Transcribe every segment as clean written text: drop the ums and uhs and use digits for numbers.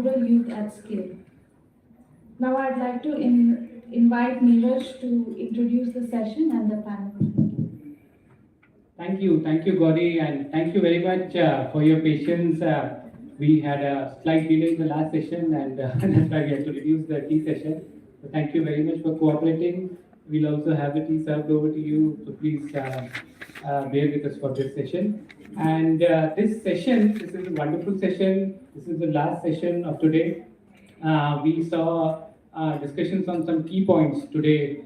rural youth at scale. Now I'd like to invite Neeraj to introduce the session and the panel. Thank you, Gauri, and thank you very much for your patience. We had a slight delay in the last session, and that's why we had to reduce the tea session. So thank you very much for cooperating. We'll also have the tea served over to you, so please bear with us for this session. And this is a wonderful session. This is the last session of today. We saw discussions on some key points today,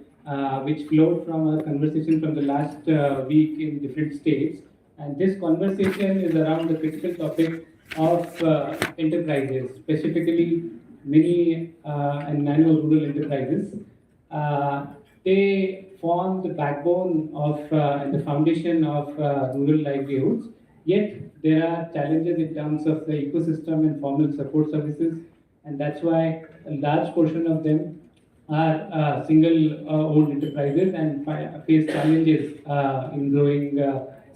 which flowed from our conversation from the last week in different states. And this conversation is around the critical topic of enterprises, specifically mini and nano rural enterprises. They form the backbone of and the foundation of rural livelihoods. Yet there are challenges in terms of the ecosystem and formal support services, and that's why a large portion of them are single owned enterprises and face challenges in growing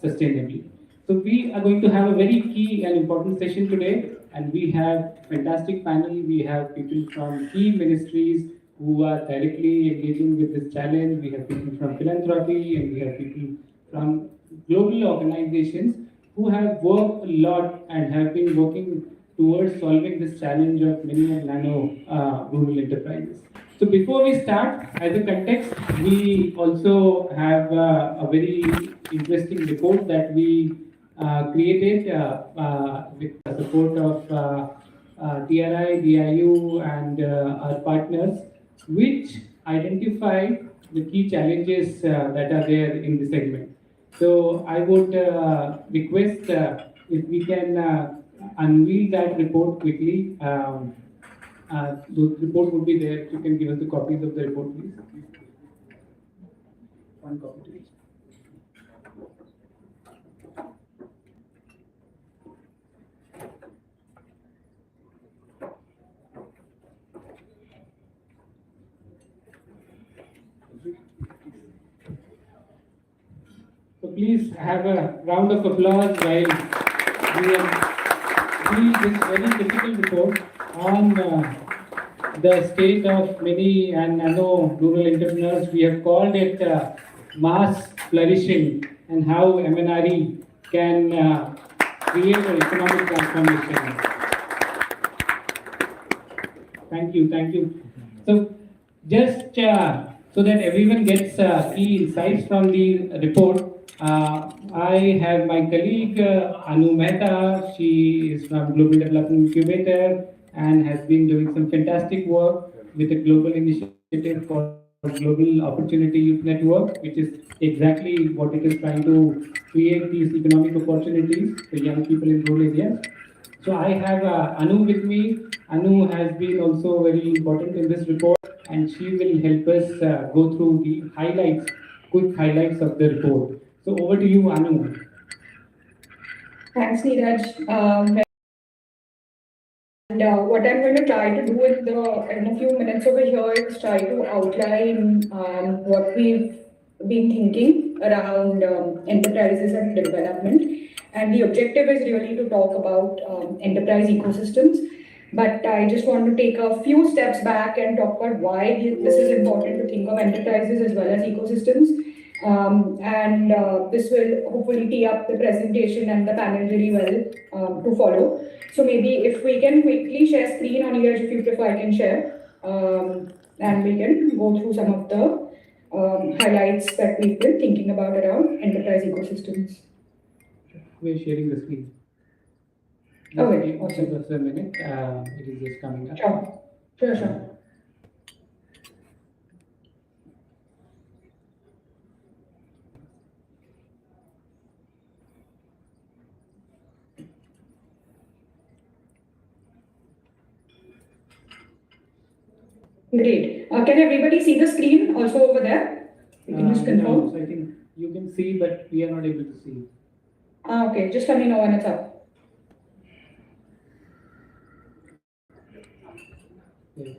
sustainably. So we are going to have a very key and important session today, and we have fantastic panel. We have people from key ministries who are directly engaging with this challenge. We have people from philanthropy, and we have people from global organizations who have worked a lot and have been working towards solving this challenge of mini and nano rural enterprises. So before we start, as a context, we also have a very interesting report that we created with the support of TRI, DIU, and our partners, which identify the key challenges that are there in the segment. So I would request if we can unveil that report quickly. The report would be there. You can give us the copies of the report, please. One copy, please. So please have a round of applause while we read this very critical report on the state of mini and nano rural entrepreneurs. We have called it mass flourishing and how MNRE can create an economic transformation. Thank you, thank you. So just so that everyone gets key insights from the report, I have my colleague Anu Mehta. She is from Global Development Incubator and has been doing some fantastic work with a global initiative called Global Opportunity Youth Network, which is exactly what it is trying to create these economic opportunities for young people in rural areas. So I have Anu with me. Anu has been also very important in this report, and she will help us go through the highlights, quick highlights of the report. So over to you, Anu. Thanks, Neeraj. What I'm going to try to do in a few minutes over here is try to outline what we've been thinking around enterprises and development. And the objective is really to talk about enterprise ecosystems. But I just want to take a few steps back and talk about why this is important to think of enterprises as well as ecosystems. This will hopefully tee up the presentation and the panel really well to follow. So maybe if we can quickly share screen on here, if you prefer, I can share, and we can go through some of the highlights that we've been thinking about around enterprise ecosystems. We're sharing the screen. Okay, awesome. Give us a minute. It is just coming up. Sure. Great. Can everybody see the screen also over there? You can just confirm. No, so I think you can see, but we are not able to see. Okay, just let me know when it's up. Yeah.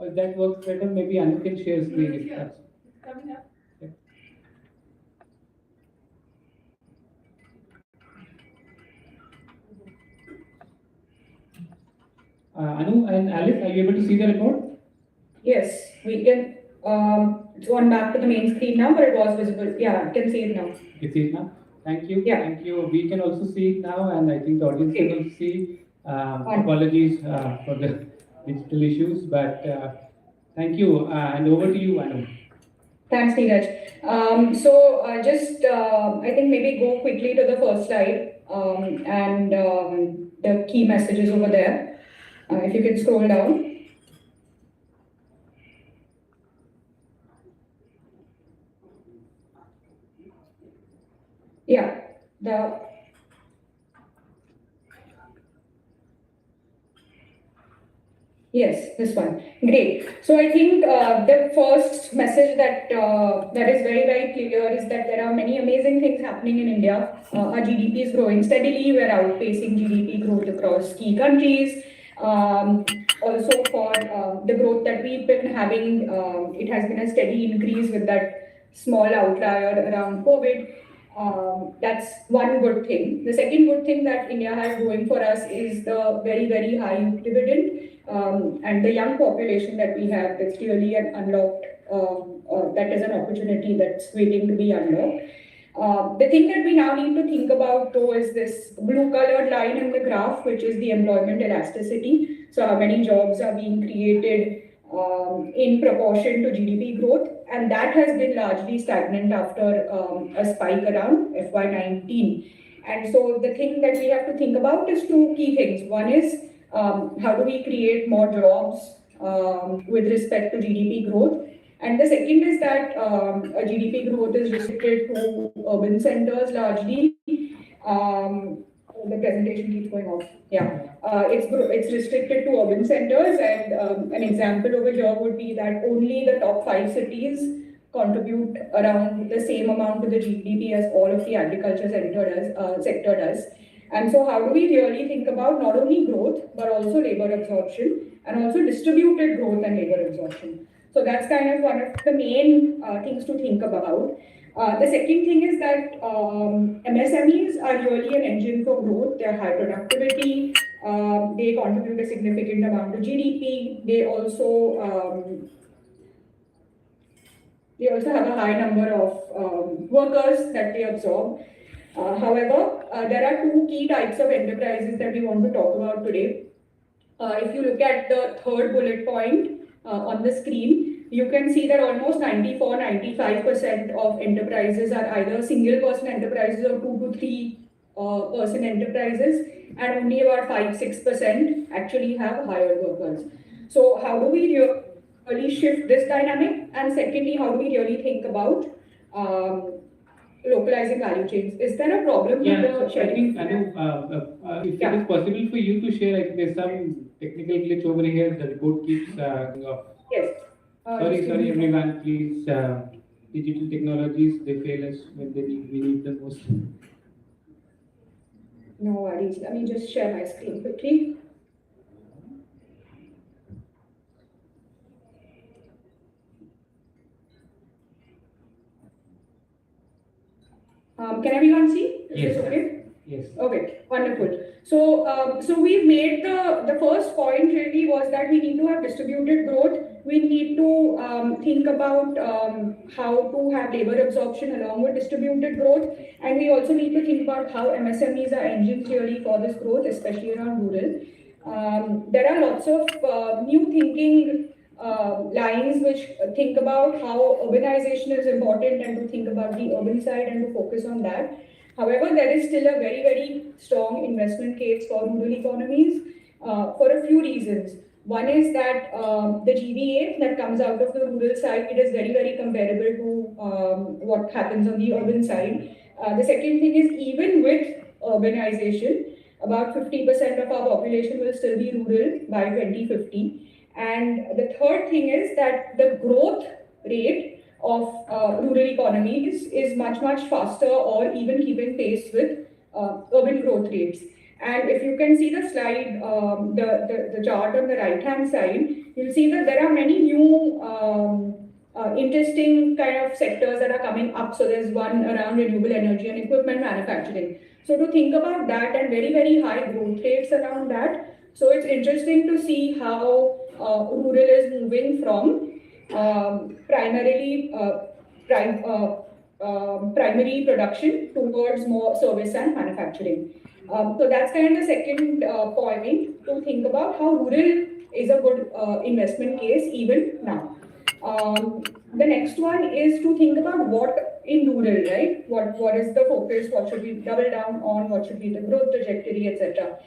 If that works better, maybe Anu can share screen if that's Coming up. Anu and Alice, are you able to see the report? Yes, we can. It's gone back to the main screen now, but it was visible. Yeah, I can see it now. You see it now? Thank you. Yeah. Thank you. We can also see it now, and I think the audience can Okay. also see. Fine. Apologies for the digital issues, but thank you. And over to you, Anu. Thanks, Neeraj. I think maybe go quickly to the first slide and the key messages over there. If you can scroll down. Yeah, yes, this one. Great. So I think the first message that that is very, very clear is that there are many amazing things happening in India. Our GDP is growing steadily. We're outpacing GDP growth across key countries. Also for the growth that we've been having, it has been a steady increase with that small outlier around COVID. That's one good thing. The second good thing that India has going for us is the very, very high dividend and the young population that we have. That's really an unlocked, that is an opportunity that's waiting to be unlocked. The thing that we now need to think about though is this blue colored line in the graph, which is the employment elasticity. So how many jobs are being created in proportion to GDP growth, and that has been largely stagnant after a spike around FY19. And so the thing that we have to think about is two key things. One is how do we create more jobs with respect to GDP growth? And the second is that GDP growth is restricted to urban centers largely. The presentation keeps going off. Yeah, it's restricted to urban centers, and an example over here would be that only the top 5 cities contribute around the same amount to the GDP as all of the agriculture sector does. And so how do we really think about not only growth, but also labor absorption, and also distributed growth and labor absorption? So that's kind of one of the main things to think about. The second thing is that MSMEs are really an engine for growth. They're high productivity. They contribute a significant amount to GDP. They also have a high number of workers that they absorb. However, there are two key types of enterprises that we want to talk about today. If you look at the third bullet point on the screen, you can see that almost 94-95% of enterprises are either single person enterprises or 2 to 3 person enterprises, and only about 5-6% actually have hired workers. So how do we really shift this dynamic? And secondly, how do we really think about localizing value chains? Is there a problem with the sharing? I think, Anu, if it is possible for you to share, like there's some technical glitch over here, the report keeps going off. Yes. Sorry everyone, please, digital technologies, they fail us when we need them most. No worries, let me just share my screen quickly. Can everyone see? Yes. Is this okay? Yes. Okay, wonderful. So we've made the first point really was that we need to have distributed growth. We need to think about how to have labor absorption along with distributed growth, and we also need to think about how MSMEs are engines really for this growth, especially around rural. There are lots of new thinking lines which think about how urbanization is important and to think about the urban side and to focus on that. However, there is still a very, very strong investment case for rural economies for a few reasons. One is that the GVA that comes out of the rural side, it is very, very comparable to what happens on the urban side. The second thing is even with urbanization, about 50% of our population will still be rural by 2050. And the third thing is that the growth rate of rural economies is much, much faster or even keeping pace with urban growth rates. And if you can see the slide, the chart on the right-hand side, you'll see that there are many new interesting kind of sectors that are coming up. So there's one around renewable energy and equipment manufacturing. So to think about that and very, very high growth rates around that So it's interesting to see how rural is moving from primarily primary production towards more service and manufacturing. So that's kind of the second point to think about how rural is a good investment case even now. The next one is to think about what in rural, right? What is the focus? What should we double down on? What should be the growth trajectory, etc.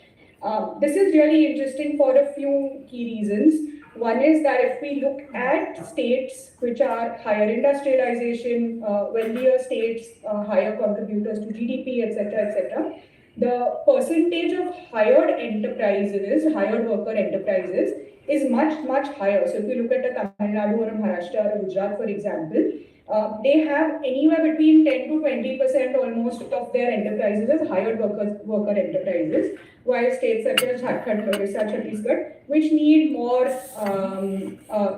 This is really interesting for a few key reasons. One is that if we look at states which are higher industrialization, wealthier states, higher contributors to GDP, etc., the percentage of hired enterprises, hired worker enterprises, is much, much higher. So if you look at a Tamil Nadu or a Maharashtra or a Gujarat, for example, they have anywhere between 10 to 20% almost of their enterprises as hired worker enterprises, while states such as Jharkhand, Orissa, Chhattisgarh, which need more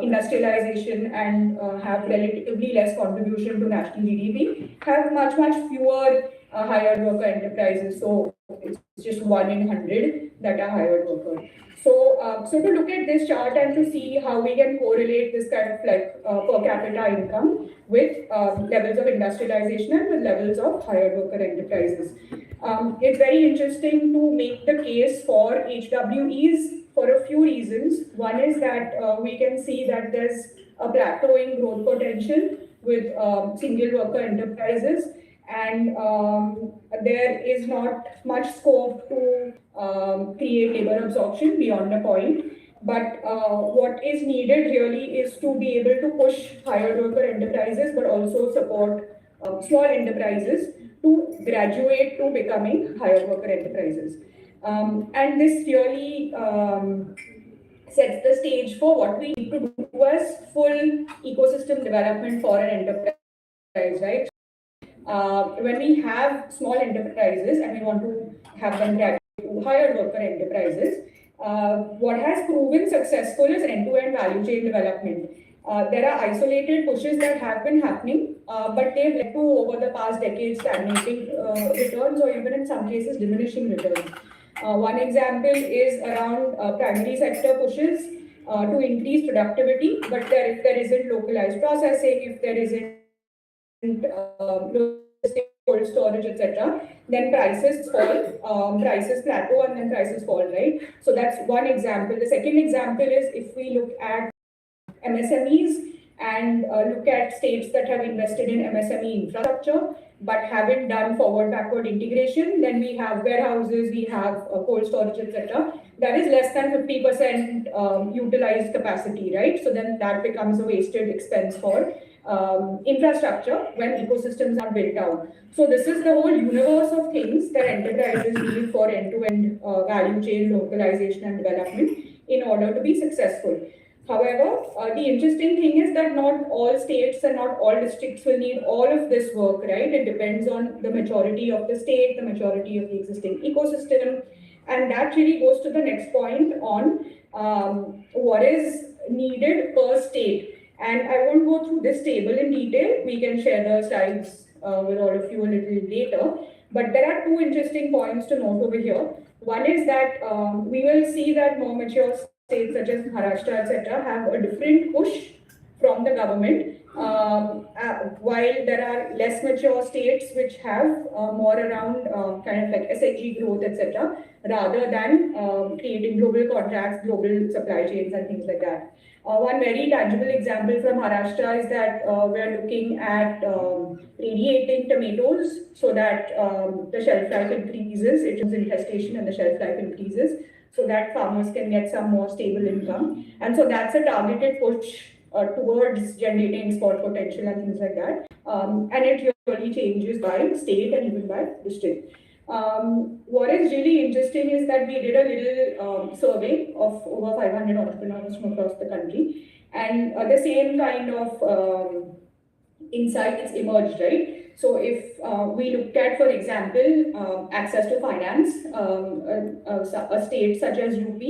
industrialization and have relatively less contribution to national GDP, have much, much fewer hired worker enterprises. So it's just 1 in 100 that are hired worker. So, so to look at this chart and to see how we can correlate this kind of like per capita income with levels of industrialization and with levels of hired worker enterprises. It's very interesting to make the case for HWEs for a few reasons. One is that we can see that there's a plateauing growth potential with single worker enterprises, and there is not much scope to create labor absorption beyond a point. But what is needed really is to be able to push higher worker enterprises, but also support small enterprises to graduate to becoming higher worker enterprises. And this really sets the stage for what we need to do as full ecosystem development for an enterprise, right? When we have small enterprises and we want to have them graduate to higher worker enterprises, what has proven successful is end-to-end value chain development. There are isolated pushes that have been happening, but they've led to, over the past decades, stagnating returns or even in some cases diminishing returns. One example is around primary sector pushes to increase productivity, but if there isn't localized processing, if there isn't cold storage, etc., then prices fall, prices plateau, and then prices fall, right? So that's one example. The second example is if we look at MSMEs and look at states that have invested in MSME infrastructure but haven't done forward-backward integration, then we have warehouses, we have cold storage, etc. That is less than 50% utilized capacity, right? So then that becomes a wasted expense for infrastructure when ecosystems are built out. So this is the whole universe of things that enterprises need for end-to-end value chain localization and development in order to be successful. However, the interesting thing is that not all states and not all districts will need all of this work, right? It depends on the maturity of the state, the maturity of the existing ecosystem. And that really goes to the next point on what is needed per state. And I won't go through this table in detail. We can share the slides with all of you a little later. But there are two interesting points to note over here. One is that we will see that more mature states such as Maharashtra, etc., have a different push from the government, while there are less mature states which have more around kind of like SHG growth, etc., rather than creating global contracts, global supply chains, and things like that. One very tangible example from Maharashtra is that we're looking at radiating tomatoes so that the shelf life increases, it is infestation and the shelf life increases, so that farmers can get some more stable income. And so that's a targeted push towards generating export potential and things like that. And it really changes by state and even by district. What is really interesting is that we did a little survey of over 500 entrepreneurs from across the country, and the same kind of insights emerged, right? So if we looked at, for example, access to finance, a state such as UP,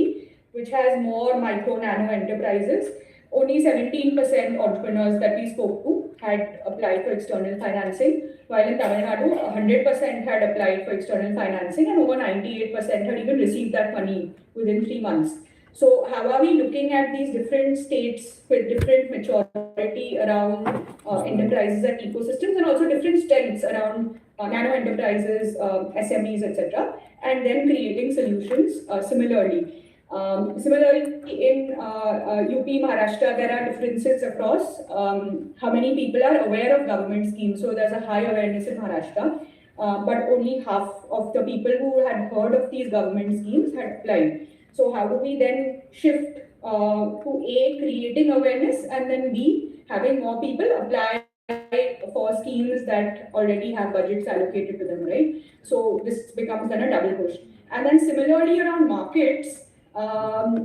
which has more micro nano enterprises, only 17% entrepreneurs that we spoke to had applied for external financing, while in Tamil Nadu, 100% had applied for external financing, and over 98% had even received that money within 3 months. So how are we looking at these different states with different maturity around enterprises and ecosystems, and also different strengths around nano enterprises, SMEs, etc., and then creating solutions similarly. Similarly, in UP, Maharashtra, there are differences across how many people are aware of government schemes. So there's a high awareness in Maharashtra, but only half of the people who had heard of these government schemes had applied. So how do we then shift to A, creating awareness, and then B, having more people apply for schemes that already have budgets allocated to them, right? So this becomes then a double push. And then similarly around markets,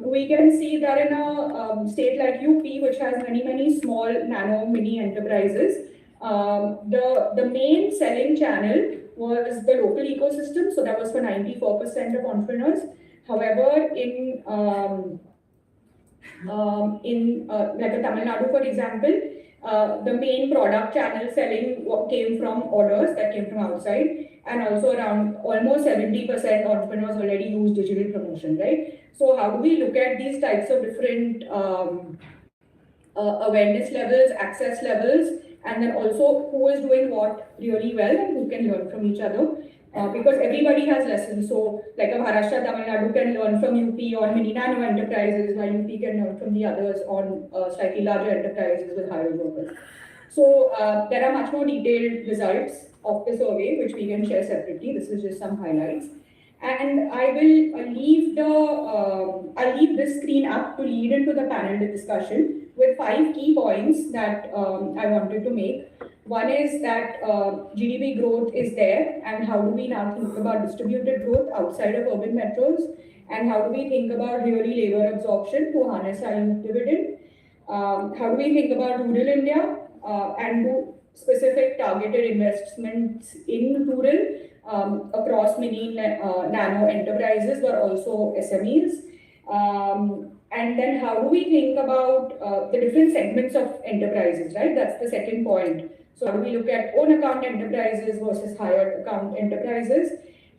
we can see that in a state like UP, which has many small nano mini enterprises, the main selling channel was the local ecosystem. So that was for 94% of entrepreneurs. However, in like a Tamil Nadu, for example, the main product channel selling came from orders that came from outside, and also around almost 70% entrepreneurs already use digital promotion, right? So how do we look at these types of different awareness levels, access levels, and then also who is doing what really well and who can learn from each other? Because everybody has lessons. So like a Maharashtra, Tamil Nadu can learn from UP on mini nano enterprises, while UP can learn from the others on slightly larger enterprises with higher workers. So there are much more detailed results of the survey, which we can share separately. This is just some highlights. And I will I'll leave this screen up to lead into the panel discussion with 5 key points that I wanted to make. One is that GDP growth is there, and how do we now think about distributed growth outside of urban metros, and how do we think about really labor absorption to harness our youth dividend? How do we think about rural India and do specific targeted investments in rural across mini nano enterprises, but also SMEs? And then how do we think about the different segments of enterprises, right? That's the second point. So how do we look at own account enterprises versus hired account enterprises?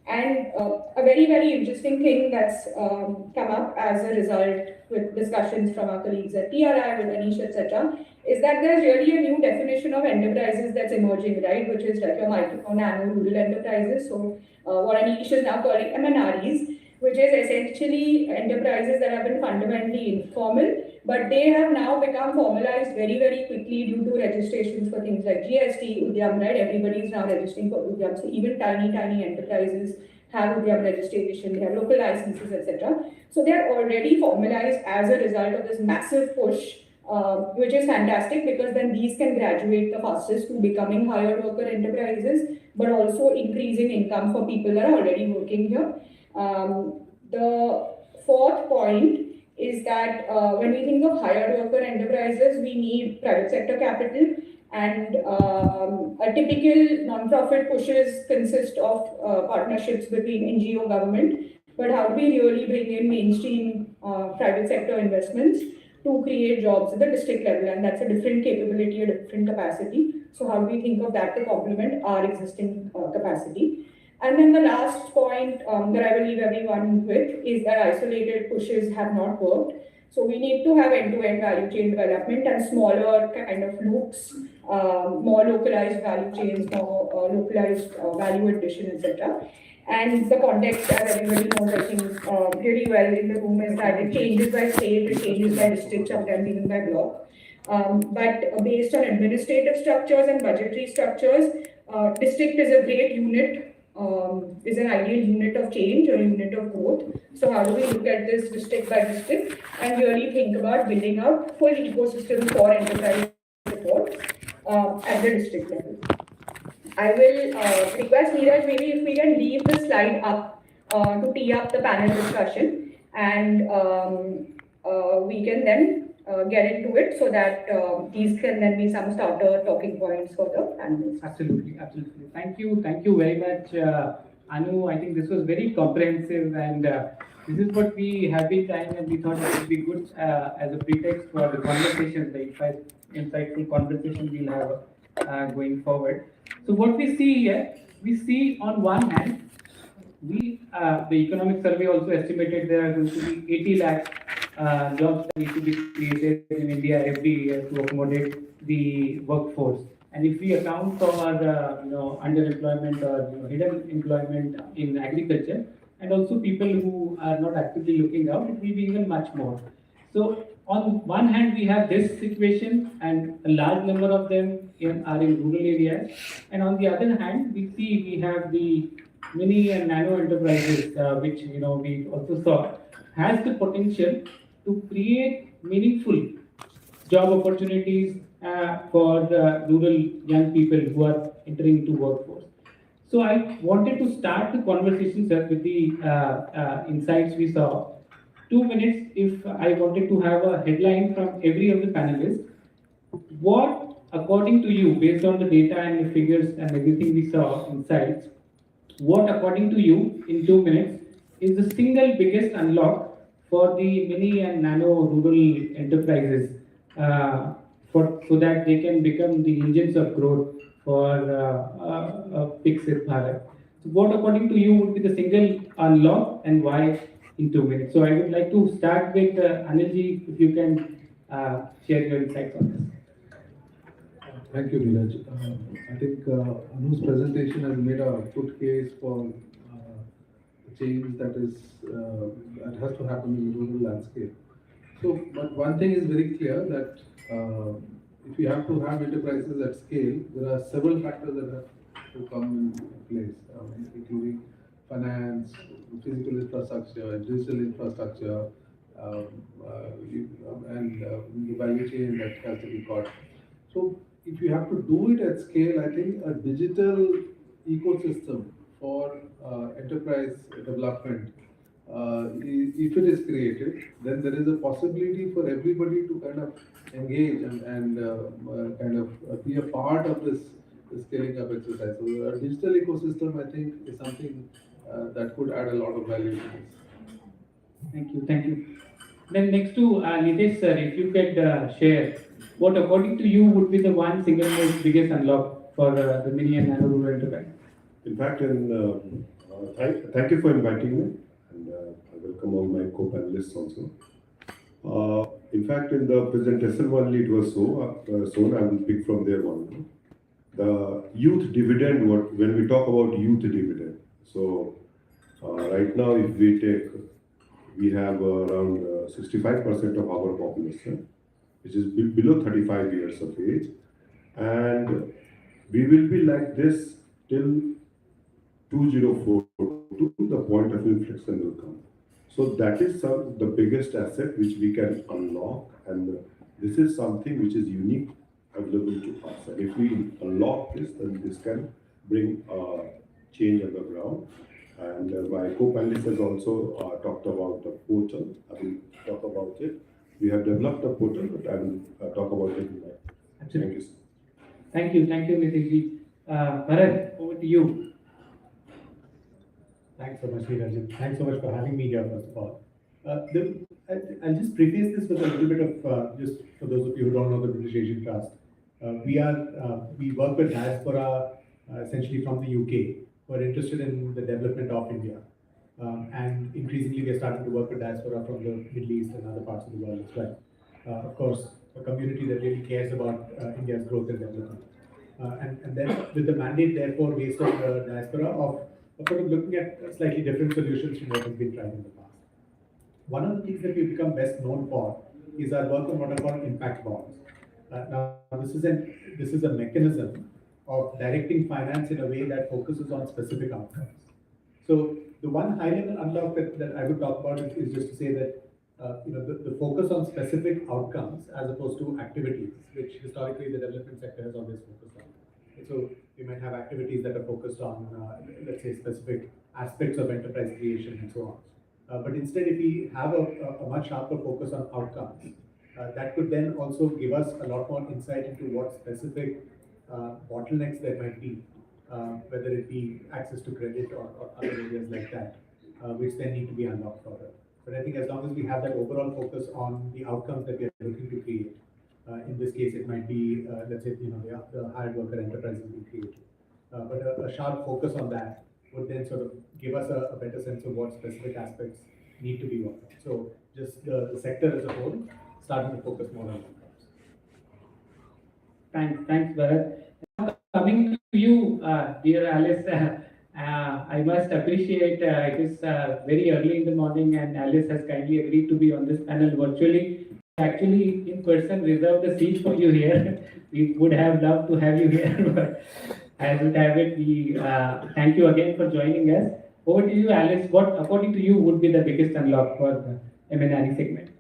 And a very interesting thing that's come up as a result with discussions from our colleagues at TRI, with Anish, etc., is that there's really a new definition of enterprises that's emerging, right? Which is like your micro, nano, rural enterprises. So what Anish is now calling MNREs, which is essentially enterprises that have been fundamentally informal, but they have now become formalized very quickly due to registrations for things like GST, Udyam, right? Everybody is now registering for Udyam. So even tiny enterprises have Udyam registration, they have local licenses, etc. So they are already formalized as a result of this massive push, which is fantastic, because then these can graduate the fastest to becoming higher worker enterprises, but also increasing income for people that are already working here. The fourth point is that when we think of higher worker enterprises, we need private sector capital, and a typical non-profit pushes consist of partnerships between NGO government. But how do we really bring in mainstream private sector investments to create jobs at the district level? And that's a different capability, a different capacity. So how do we think of that to complement our existing capacity? And then the last point that I will leave everyone with is that isolated pushes have not worked. So we need to have end-to-end value chain development and smaller kind of loops, more localized value chains, more localized value addition, etc. And the context, as everybody knows, I think really well in the room, is that it changes by state, it changes by district, sometimes even by block. But based on administrative structures and budgetary structures, district is a great unit, is an ideal unit of change or unit of growth. So how do we look at this district by district and really think about building out full ecosystem for enterprise support at the district level? I will request Neeraj, maybe if we can leave the slide up to tee up the panel discussion, and we can then get into it, so that these can then be some starter talking points for the panelists. Absolutely. Thank you very much, Anu. I think this was very comprehensive, and this is what we have been trying, and we thought it would be good as a pretext for the conversation. Like insightful conversation we'll have going forward. So what we see here, we see on one hand, the economic survey also estimated there are going to be 80 lakh jobs that need to be created in India every year to accommodate the workforce. And if we account for underemployment or hidden employment in agriculture, and also people who are not actively looking out, it will be even much more. So on one hand, we have this situation, and a large number of them are in rural areas. And on the other hand, we have the mini and nano enterprises, which we also saw, has the potential to create meaningful job opportunities for the rural young people who are entering into workforce. So I wanted to start the conversation, sir, with the insights we saw. 2 minutes, if I wanted to have a headline from every of the panelists, what, according to you, based on the data and the figures and everything we saw, insights, what, according to you, in 2 minutes, is the single biggest unlock for the mini and nano rural enterprises so that they can become the engines of growth for Viksit Bharat? So what, according to you, would be the single unlock and why in 2 minutes? So I would like to start with Anilji, if you can share your insights on this. Thank you, Neeraj. I think Anu's presentation has made a good case for change that has to happen in the rural landscape. So, but one thing is very clear that if you have to have enterprises at scale, there are several factors that have to come in place, including finance, physical infrastructure, digital infrastructure, and the value chain that has to be got. So if you have to do it at scale, I think a digital ecosystem for enterprise development, if it is created, then there is a possibility for everybody to kind of engage and kind of be a part of this scaling up exercise. So a digital ecosystem, I think, is something that could add a lot of value to this. Thank you, thank you. Then next to Nitesh sir, if you could share what, according to you, would be the one single most biggest unlock for the mini and nano rural enterprise? In fact, thank you for inviting me, and I welcome all my co-panelists also. In fact, in the presentation only it was shown, I will pick from there one. The youth dividend, when we talk about youth dividend, so right now if we have around 65% of our population, which is below 35 years of age, and we will be like this till 2042, the point of inflection will come. So that is the biggest asset which we can unlock, and this is something which is unique available to us. And if we unlock this, then this can bring change on the ground. And my co-panelist has also talked about the portal. I will talk about it. We have developed a portal, but I will talk about it later. Absolutely. Thank you. Thank you, Niteshji. Bharat, over to you. Thanks so much, Neeraj. Thanks so much for having me here, first of all. I'll just preface this with a little bit of, just for those of you who don't know the British Asian Trust. We work with diaspora essentially from the UK, who are interested in the development of India. And increasingly, we are starting to work with diaspora from the Middle East and other parts of the world as well. Of course, a community that really cares about India's growth and development. And then with the mandate, therefore, based on the diaspora of sort of looking at slightly different solutions from what has been tried in the past. One of the things that we've become best known for is our work on what are called impact bonds. Now, this is a mechanism of directing finance in a way that focuses on specific outcomes. So the one high-level unlock that I would talk about is just to say that the focus on specific outcomes as opposed to activities, which historically the development sector has always focused on. So we might have activities that are focused on, let's say, specific aspects of enterprise creation and so on. But instead, if we have a much sharper focus on outcomes, that could then also give us a lot more insight into what specific bottlenecks there might be, whether it be access to credit or other areas like that, which then need to be unlocked further. But I think as long as we have that overall focus on the outcomes that we are looking to create, In this case, it might be, let's say, the hired worker enterprise will be created. But a sharp focus on that would then sort of give us a better sense of what specific aspects need to be worked on. So just the sector as a whole, starting to focus more on outcomes. Thanks, Bharat. Now, coming to you, dear Alice, I must appreciate it is very early in the morning, and Alice has kindly agreed to be on this panel virtually. Actually, in person, reserved a seat for you here. We would have loved to have you here, but as it have it, we thank you again for joining us. Over to you, Alice. What, according to you, would be the biggest unlock for the MNRE segment?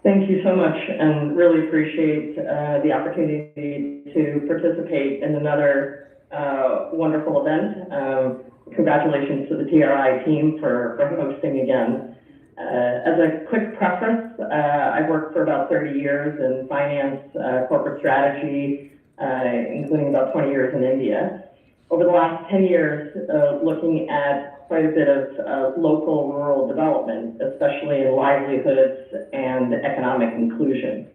Thank you so much, and really appreciate the opportunity to participate in another wonderful event. Congratulations to the TRI team for hosting again. As a quick preface, I've worked for about 30 years in finance, corporate strategy, including about 20 years in India. Over the last 10 years, looking at quite a bit of local rural development, especially in livelihoods and economic inclusion.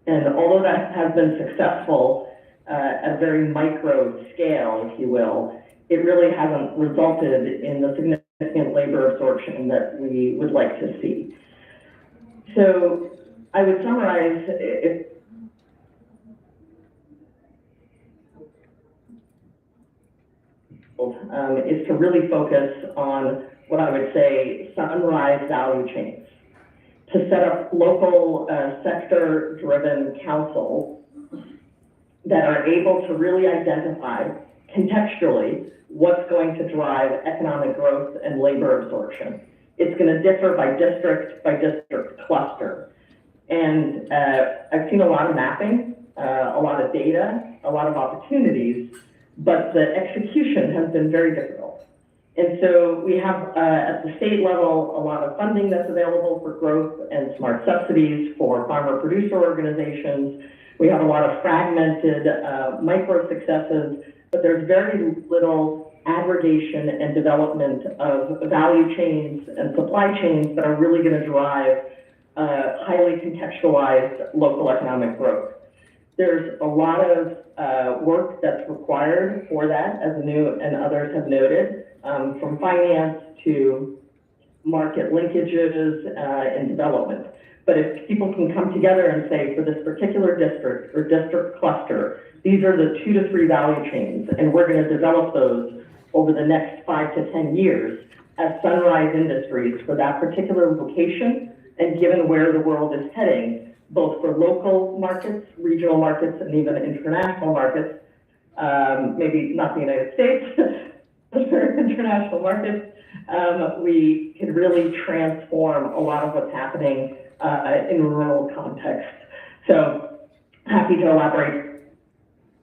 And although that has been successful at a very micro scale, if you will, it really hasn't resulted in the significant labor absorption that we would like to see. So I would summarize, is to really focus on what I would say sunrise value chains, to set up local sector-driven councils that are able to really identify contextually what's going to drive economic growth and labor absorption. It's going to differ by district cluster. And I've seen a lot of mapping, a lot of data, a lot of opportunities, but the execution has been very difficult. And so we have, at the state level, a lot of funding that's available for growth and smart subsidies for farmer-producer organizations. We have a lot of fragmented micro successes, but there's very little aggregation and development of value chains and supply chains that are really going to drive highly contextualized local economic growth. There's a lot of work that's required for that, as Anu and others have noted, from finance to market linkages and development. But if people can come together and say, for this particular district or district cluster, these are the 2 to 3 value chains, and we're going to develop those over the next 5 to 10 years as sunrise industries for that particular location, and given where the world is heading, both for local markets, regional markets, and even international markets, maybe not the United States, but for international markets, we can really transform a lot of what's happening in rural context. So happy to elaborate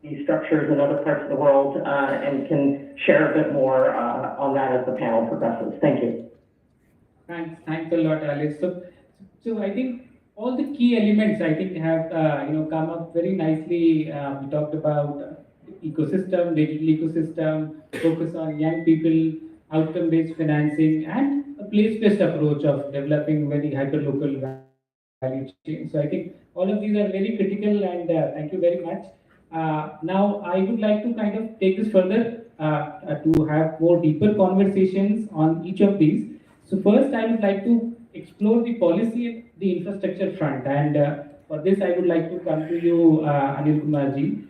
these structures in other parts of the world and can share a bit more on that as the panel progresses. Thank you. Thanks a lot, Alice. So I think all the key elements I think have come up very nicely. We talked about ecosystem, digital ecosystem, focus on young people, outcome-based financing, and a place-based approach of developing very hyper-local value chain. So I think all of these are very critical, and thank you very much. Now I would like to kind of take this further to have more deeper conversations on each of these. So first I would like to explore the policy and the infrastructure front, and for this I would like to come to you, Anil Kumar ji.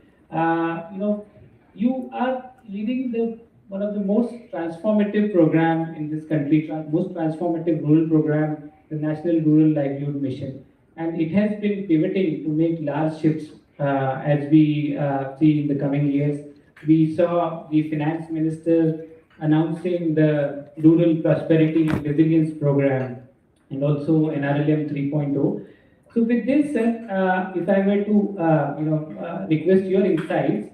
You are leading one of the most transformative program in this country, most transformative rural program, the National Rural Livelihood Mission, and it has been pivoting to make large shifts as we see in the coming years. We saw the finance minister announcing the Rural Prosperity and Resilience Program and also NRLM 3.0. So with this, if I were to request your insights,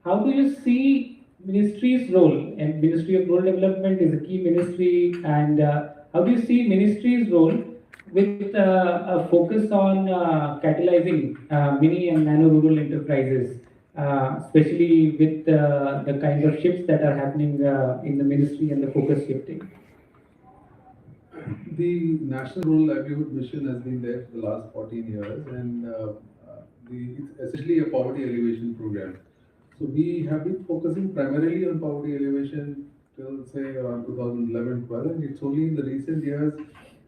how do you see ministry's role? And Ministry of Rural Development is a key ministry, and how do you see ministry's role with a focus on catalyzing mini and nano rural enterprises, especially with the kind of shifts that are happening in the ministry and the focus shifting? The National Rural Livelihood Mission has been there for the last 14 years, and it's essentially a poverty alleviation program. So we have been focusing primarily on poverty alleviation till say around 2011-12, and it's only in the recent years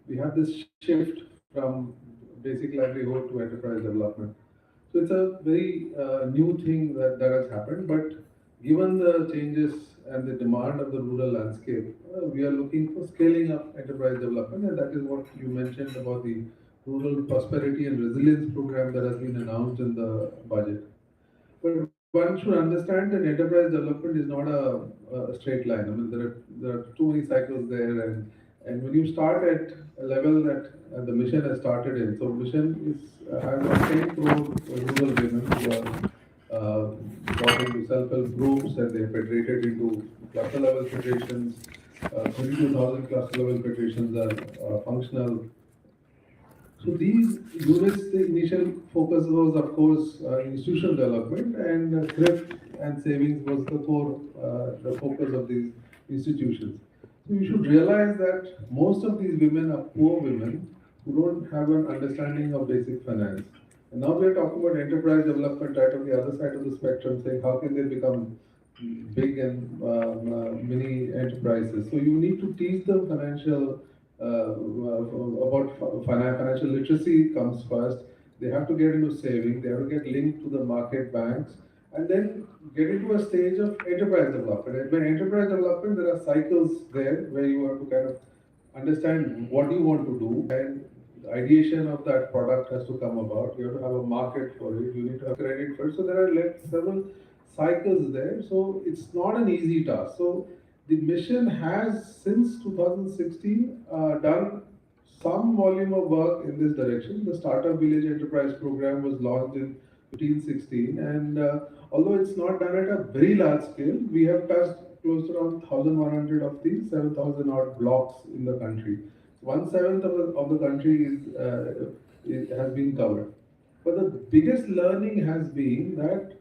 we have this shift from basic livelihood to enterprise development. So it's a very new thing that has happened, but given the changes and the demand of the rural landscape, we are looking for scaling up enterprise development, and that is what you mentioned about the Rural Prosperity and Resilience Program that has been announced in the budget. But one should understand that enterprise development is not a straight line. I mean, there are too many cycles there, and when you start at a level that the mission has started in, so mission has got 10 crore rural women who are got into self-help groups, and they are federated into cluster level federations. 22,000 cluster level federations are functional. So these units, the initial focus was, of course, institutional development, and thrift and savings was the core, the focus of these institutions. So you should realize that most of these women are poor women who don't have an understanding of basic finance. And now we are talking about enterprise development right on the other side of the spectrum, saying how can they become big and mini enterprises. So you need to teach them financial about financial literacy comes first. They have to get into saving, they have to get linked to the market banks, and then get into a stage of enterprise development. And when enterprise development, there are cycles there where you have to kind of understand what you want to do, and the ideation of that product has to come about. You have to have a market for it, you need to have credit first. So there are several cycles there. So it's not an easy task. So the mission has, since 2016, done some volume of work in this direction. The Startup Village Enterprise Program was launched in 2016, and although it's not done at a very large scale, we have touched close to around 1,100 of these 7,000 odd blocks in the country. 1/7 of the country has been covered. But the biggest learning has been that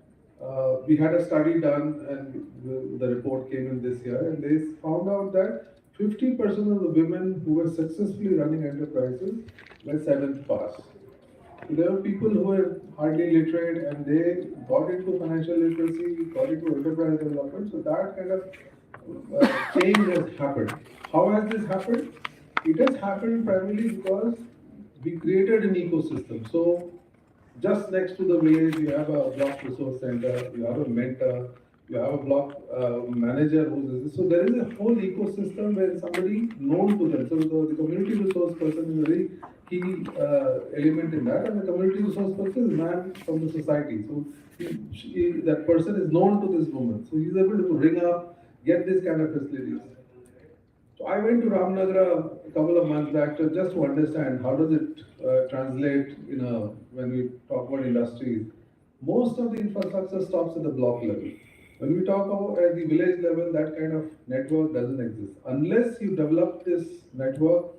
we had a study done, and the report came in this year, and they found out that 50% of the women who were successfully running enterprises were 7th pass. So there were people who were hardly literate, and they got into financial literacy, got into enterprise development. So that kind of change has happened. How has this happened? It has happened primarily because we created an ecosystem. So just next to the village, you have a block resource center, you have a mentor, you have a block manager who's, so there is a whole ecosystem where somebody known to them. So the community resource person is a very key element in that, and the community resource person is a man from the society. So that person is known to this woman. So he's able to ring up, get this kind of facilities. So I went to Ramnagar a couple of months back just to understand how does it translate when we talk about industries. Most of the infrastructure stops at the block level. When we talk about at the village level, that kind of network doesn't exist. Unless you develop this network,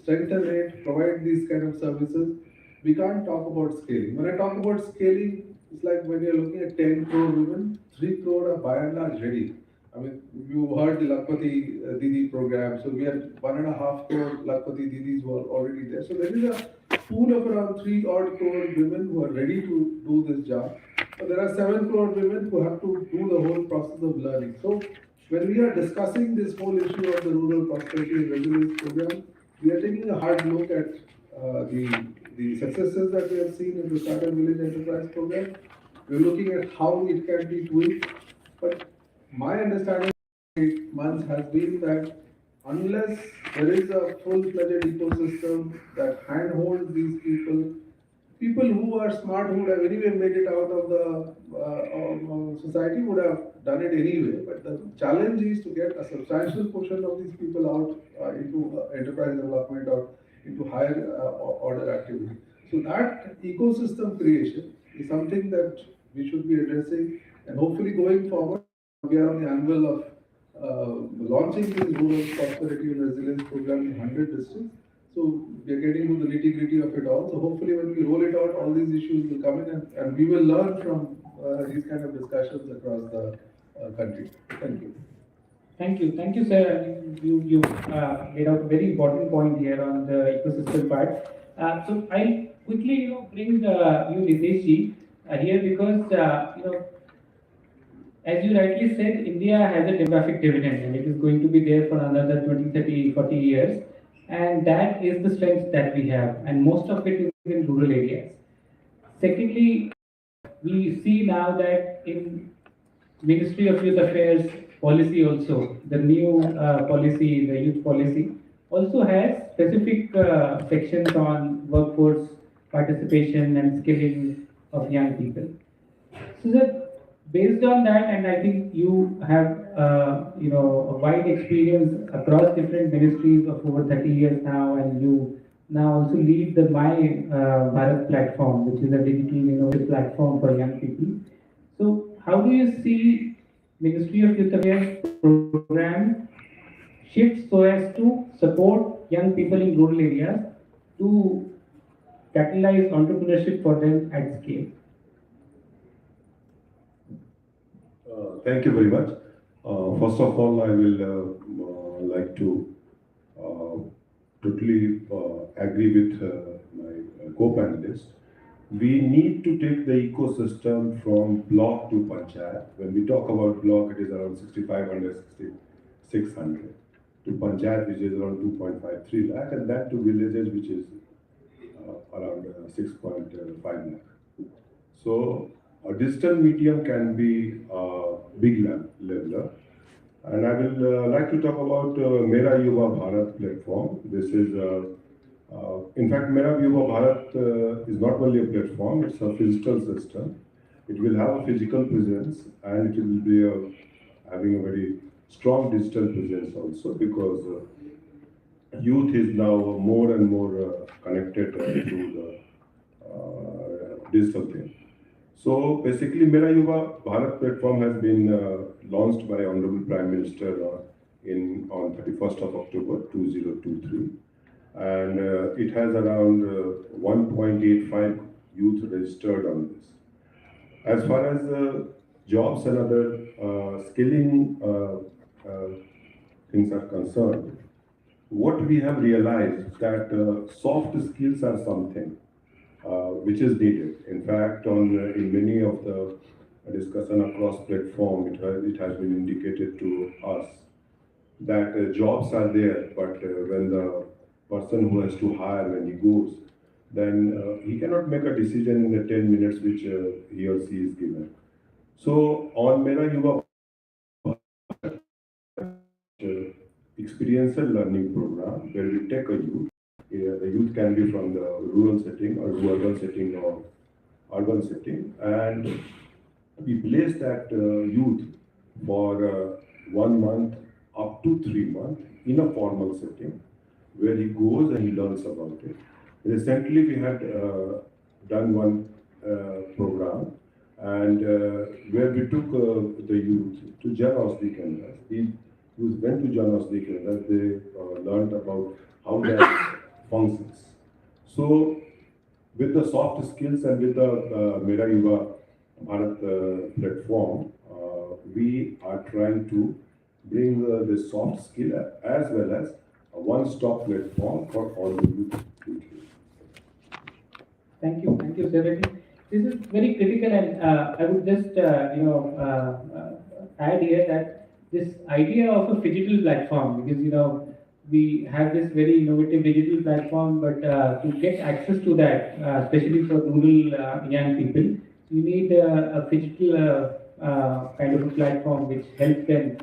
strengthen it, provide these kind of services, we can't talk about scaling. When I talk about scaling, it's like when you're looking at 10 crore women, 3 crore are by and large ready. I mean, you heard the Lakpati Didi program, so we had 1.5 crore Lakpati Didis who are already there. So there is a pool of around 3 odd crore women who are ready to do this job. But there are 7 crore women who have to do the whole process of learning. So when we are discussing this whole issue of the Rural Prosperity and Resilience Program, we are taking a hard look at the successes that we have seen in the Startup Village Enterprise Program. We are looking at how it can be tweaked. But my understanding in 8 months has been that unless there is a full-fledged ecosystem that handholds these people who are smart, who would have anyway made it out of the society, would have done it anyway. But the challenge is to get a substantial portion of these people out into enterprise development or into higher order activity. So that ecosystem creation is something that we should be addressing, and hopefully going forward, we are on the anvil of launching this Rural Prosperity and Resilience Program in 100 districts. So we are getting to the nitty-gritty of it all. So hopefully when we roll it out, all these issues will come in, and we will learn from these kind of discussions across the country. Thank you. Thank you, sir. I mean, you made out a very important point here on the ecosystem part. So I'll quickly, bring you, Nitesh here because, as you rightly said, India has a demographic dividend and it is going to be there for another 20, 30, 40 years. And that is the strength that we have. And most of it is in rural areas. Secondly, we see now that in Ministry of Youth Affairs policy also, the new policy, the youth policy, also has specific sections on workforce participation and skilling of young people. So that based on that, and I think you have a wide experience across different ministries of over 30 years now, and you now also lead the My Bharat platform, which is a digital innovative platform for young people. So how do you see Ministry of Youth Affairs program shift so as to support young people in rural areas to capitalize entrepreneurship for them at scale? Thank you very much. First of all, I will like to totally agree with my co-panelist. We need to take the ecosystem from block to panchayat. When we talk about block, it is around 6,500, 6,600. To panchayat, which is around 2.53 lakh, and that to villages, which is around 6.5 lakh. So a digital medium can be a big leveler. And I will like to talk about Mera Yuva Bharat platform. This is, in fact, Mera Yuva Bharat is not only a platform, it's a physical system. It will have a physical presence and it will be having a very strong digital presence also, because youth is now more and more connected to the digital thing. So basically, Mera Yuva Bharat platform has been launched by Honorable Prime Minister on 31st of October 2023, and it has around 1.85 youth registered on this. As far as jobs and other skilling things are concerned, what we have realized that soft skills are something which is needed. In fact, in many of the discussion across platform, it has been indicated to us that jobs are there, but when the person who has to hire, when he goes, then he cannot make a decision in the 10 minutes which he or she is given. So on Mera Yuva experiential learning program, where we take a youth. The youth can be from the rural setting or urban setting or urban setting, and we place that youth for 1 month up to 3 months in a formal setting, where he goes and he learns about it. Recently, we had done one program, and where we took the youth to Jan Aushadhi Kendras. The youth went to Jan Aushadhi Kendras. They learned about how that functions. So, with the soft skills and with the Mera Yuva Bharat platform, we are trying to bring the soft skill as well as a one-stop platform for all the youth. Thank you, sir. This is very critical, and I would just, add here that this idea of a digital platform, because we have this very innovative digital platform, but to get access to that, especially for rural young people, you need a digital kind of a platform which helps them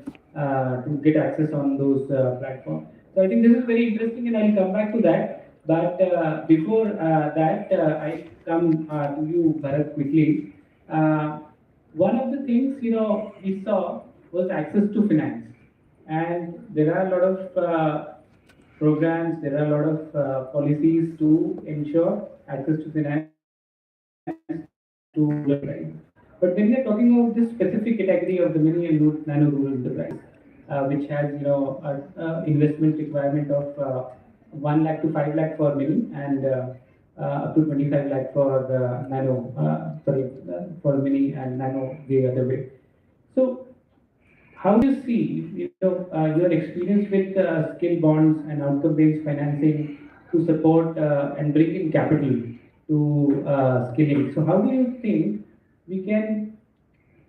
to get access on those platforms. So I think this is very interesting, and I'll come back to that. But before that, I come to you, Bharat, quickly. One of the things we saw was access to finance, and there are a lot of programs, there are a lot of policies to ensure access to finance to the enterprise. But when we are talking about this specific category of the mini and nano rural enterprise, which has investment requirement of 1 lakh to 5 lakh for mini and up to 25 lakh for the nano, for mini and nano the other way. So how do you see, your experience with skill bonds and outcome-based financing to support and bring in capital to skilling? So how do you think we can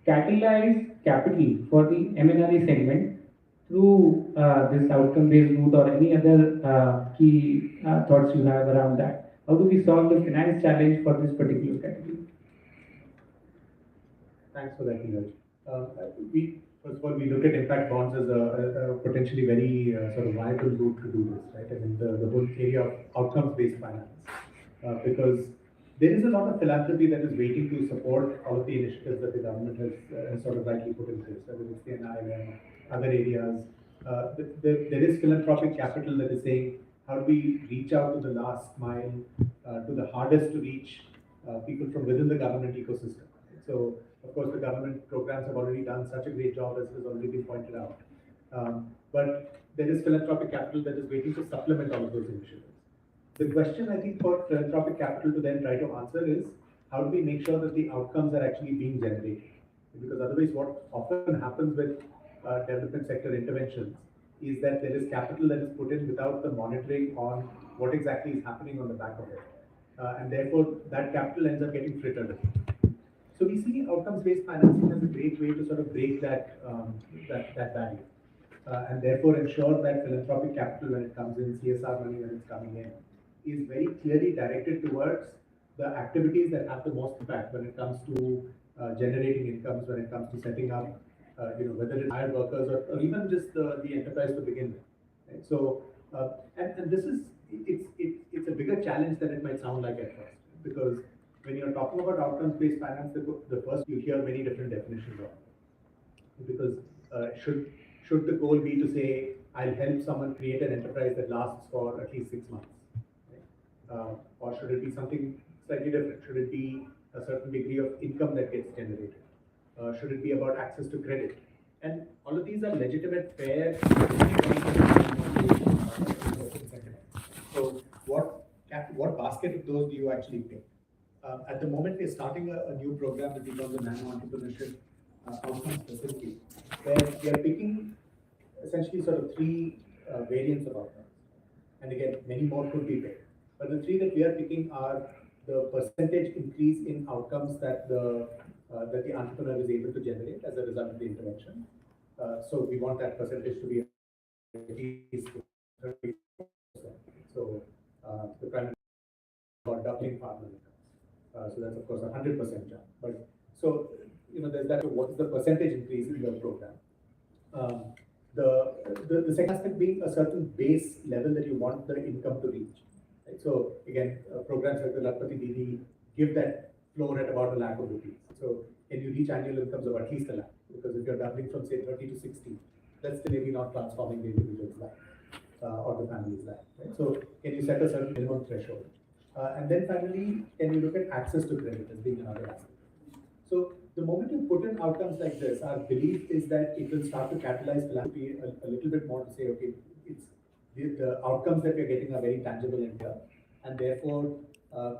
catalyze capital for the MNRE segment through this outcome-based route, or any other key thoughts you have around that? How do we solve the finance challenge for this particular category? Thanks for that, Neeraj. First of all, we look at impact bonds as a potentially very sort of viable route to do this, right? I mean, the whole area of outcomes-based finance, because there is a lot of philanthropy that is waiting to support all of the initiatives that the government has sort of rightly put in place, whether it's the NIM, other areas. There is philanthropic capital that is saying, how do we reach out to the last mile, to the hardest to reach people from within the government ecosystem? So, of course, the government programs have already done such a great job, as has already been pointed out. But there is philanthropic capital that is waiting to supplement all of those initiatives. The question, I think, for philanthropic capital to then try to answer is, how do we make sure that the outcomes are actually being generated? Because otherwise, what often happens with development sector interventions is that there is capital that is put in without the monitoring on what exactly is happening on the back of it. And therefore, that capital ends up getting frittered. So we see outcomes-based financing as a great way to sort of break that barrier, and therefore ensure that philanthropic capital, when it comes in, CSR money when it's coming in, is very clearly directed towards the activities that have the most impact when it comes to generating incomes, when it comes to setting up, whether it's hired workers or even just the enterprise to begin with. Right? So, and this is it's a bigger challenge than it might sound like at first, because when you're talking about outcomes-based finance, the first you hear many different definitions of it. Because should the goal be to say, I'll help someone create an enterprise that lasts for at least 6 months, right? Or should it be something slightly different? Should it be a certain degree of income that gets generated? Should it be about access to credit? And all of these are legitimate, fair. So what basket of those do you actually pick? At the moment, we're starting a new program that we call the Nano Entrepreneurship Outcomes Facility, where we are picking essentially sort of 3 variants of outcomes. And again, many more could be picked. But the 3 that we are picking are the percentage increase in outcomes that the entrepreneur is able to generate as a result of the intervention. So we want that percentage to be at least 30%. So the primary for doubling farmer income. So that's of course a 100% jump. But so there's that. What is the percentage increase in the program? The second aspect being a certain base level that you want the income to reach. Right? So again, programs like the Lakpati Didi give that floor at about 1 lakh rupees. So can you reach annual incomes of at least 1 lakh? Because if you're doubling from say 30 to 60, that's still maybe not transforming the individual's life or the family's life. Right? So can you set a certain minimum threshold? And then finally, can you look at access to credit as being another aspect? So the moment you put in outcomes like this, our belief is that it will start to catalyze philanthropy a little bit more to say, okay, it's the outcomes that we're getting are very tangible in here, and therefore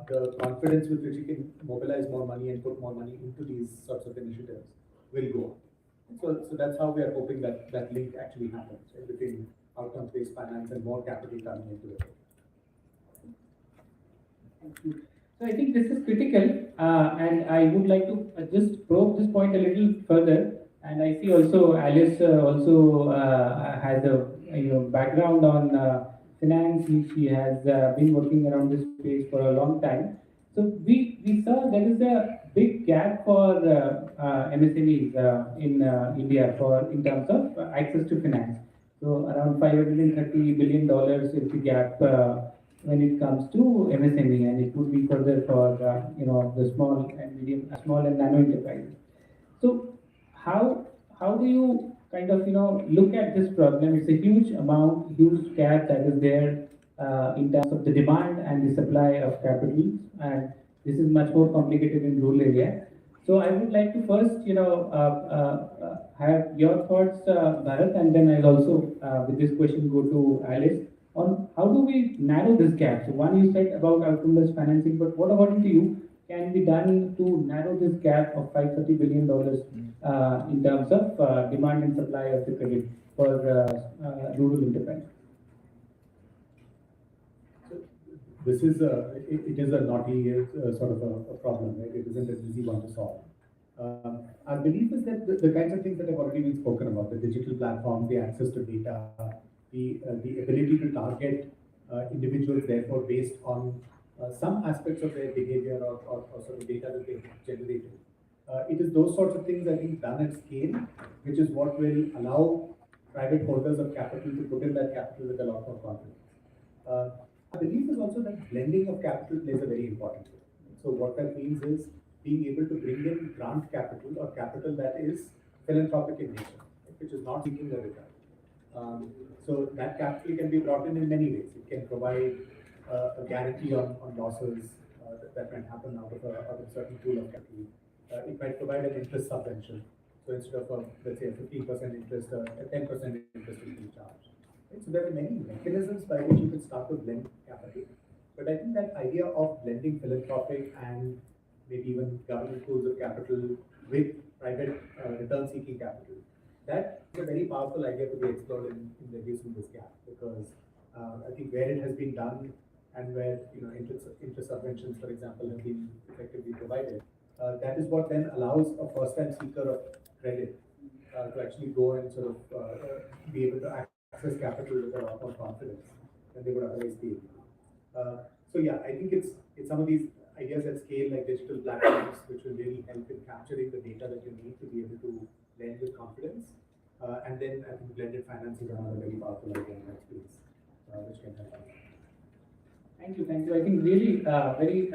the confidence with which you can mobilize more money and put more money into these sorts of initiatives will go. So that's how we are hoping that that link actually happens, right, between outcomes-based finance and more capital coming into it. Thank you. So I think this is critical, and I would like to just probe this point a little further. And I see also Alice also has a background on finance. She has been working around this space for a long time. So we saw there is a big gap for MSMEs in India in terms of access to finance. So around $530 billion is the gap when it comes to MSME, and it would be further for the small and nano enterprises. So how do you kind of look at this problem? It's a huge gap that is there in terms of the demand and the supply of capital, and this is much more complicated in rural area. So I would like to first have your thoughts, Bharat, and then I'll also with this question go to Alice on how do we narrow this gap. So one you said about outcome-based financing, but what about you can be done to narrow this gap of $530 billion in terms of demand and supply of the credit for rural enterprise. This is it is a knotty sort of a problem, right? It isn't an easy one to solve. Our belief is that the kinds of things that have already been spoken about, the digital platform, the access to data, the ability to target individuals, therefore based on some aspects of their behavior or sort of data that they've generated. It is those sorts of things, I think, done at scale, which is what will allow private holders of capital to put in that capital with a lot more confidence. Our belief is also that blending of capital plays a very important role. So what that means is being able to bring in grant capital or capital that is philanthropic in nature, which is not seeking a return. So that capital can be brought in many ways. It can provide a guarantee on losses that might happen out of a certain pool of capital. It might provide an interest subvention. So instead of, let's say, a 15% interest, a 10% interest is being charged. Right? So there are many mechanisms by which you can start to blend capital. But I think that idea of blending philanthropic and maybe even government pools of capital with private return-seeking capital, that is a very powerful idea to be explored in reducing this gap, because I think where it has been done and where interest subventions, for example, have been effectively provided, that is what then allows a first-time seeker of credit to actually go and sort of be able to access capital with a lot more confidence than they would otherwise be able. So yeah, I think it's some of these ideas at scale, like digital platforms, which will really help in capturing the data that you need to be able to lend with confidence. And then I think blended finance is another very powerful idea in that space, which can help. Thank you. I think really very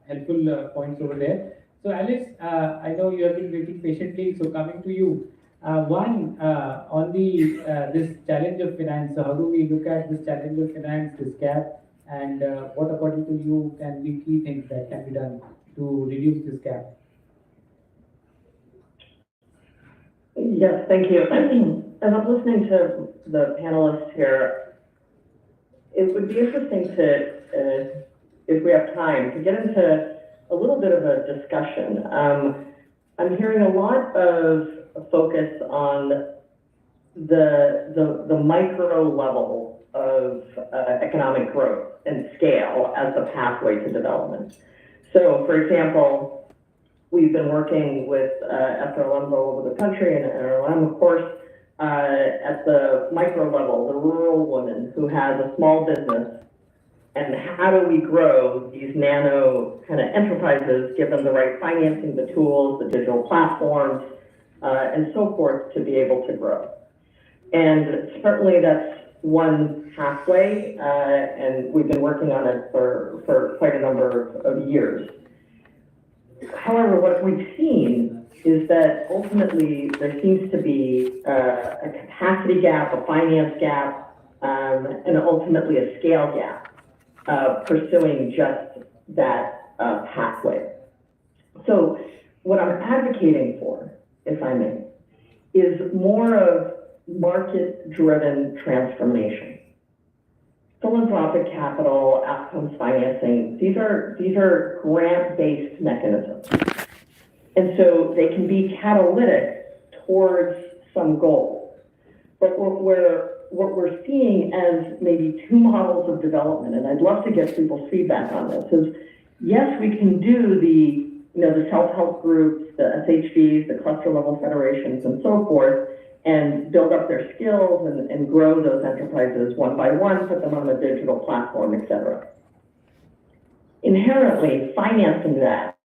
helpful points over there. So Alice, I know you have been waiting patiently. So coming to you, one on the this challenge of finance. So how do we look at this challenge of finance, this gap, and what according to you can be key things that can be done to reduce this gap? Yes, thank you. As I'm listening to the panelists here, it would be interesting to, if we have time, to get into a little bit of a discussion. I'm hearing a lot of focus on the micro level of economic growth and scale as the pathway to development. So, for example, we've been working with SRLMs all over the country, and NRLM, of course, at the micro level, the rural woman who has a small business, and how do we grow these nano kind of enterprises, give them the right financing, the tools, the digital platforms, and so forth to be able to grow. And certainly that's one pathway, and we've been working on it for quite a number of years. However, what we've seen is that ultimately there seems to be a capacity gap, a finance gap, and ultimately a scale gap pursuing just that pathway. So what I'm advocating for, if I may, is more of market-driven transformation. Philanthropic capital, outcomes financing, these are grant-based mechanisms. And so they can be catalytic towards some goal. But what we're seeing as maybe two models of development, and I'd love to get people's feedback on this, is yes, we can do the self-help groups, the SHVs, the cluster level federations, and so forth, and build up their skills and grow those enterprises one by one, put them on a digital platform, et cetera. Inherently, financing that,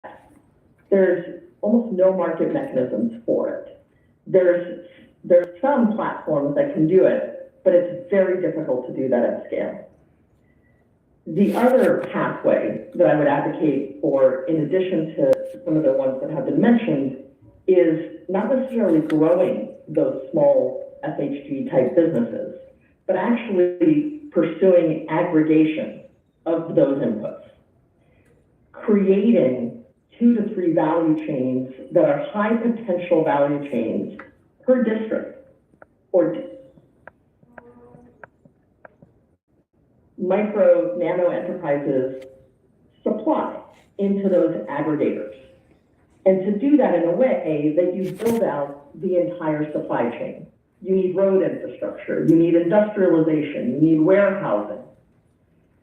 there's almost no market mechanisms for it. There's some platforms that can do it, but it's very difficult to do that at scale. The other pathway that I would advocate for, in addition to some of the ones that have been mentioned, is not necessarily growing those small FHG type businesses, but actually pursuing aggregation of those inputs, creating 2 to 3 value chains that are high potential value chains per district, or micro nano enterprises supply into those aggregators. And to do that in a way that you build out the entire supply chain. You need road infrastructure, you need industrialization, you need warehousing.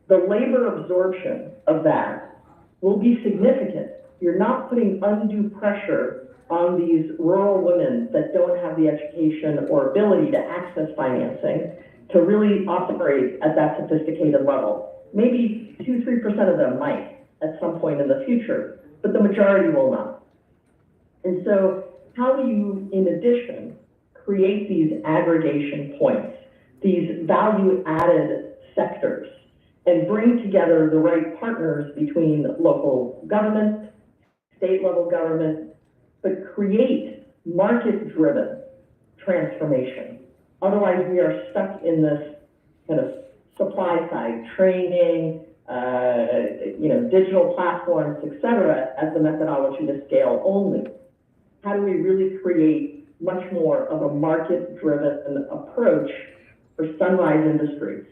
The labor absorption of that will be significant. You're not putting undue pressure on these rural women that don't have the education or ability to access financing to really operate at that sophisticated level. Maybe 2-3% of them might at some point in the future, but the majority will not. And so how do you, in addition, create these aggregation points, these value-added sectors, and bring together the right partners between local government, state-level government, but create market-driven transformation. Otherwise, we are stuck in this kind of supply side training, digital platforms, et cetera, as the methodology to scale only. How do we really create much more of a market-driven approach for Sunrise Industries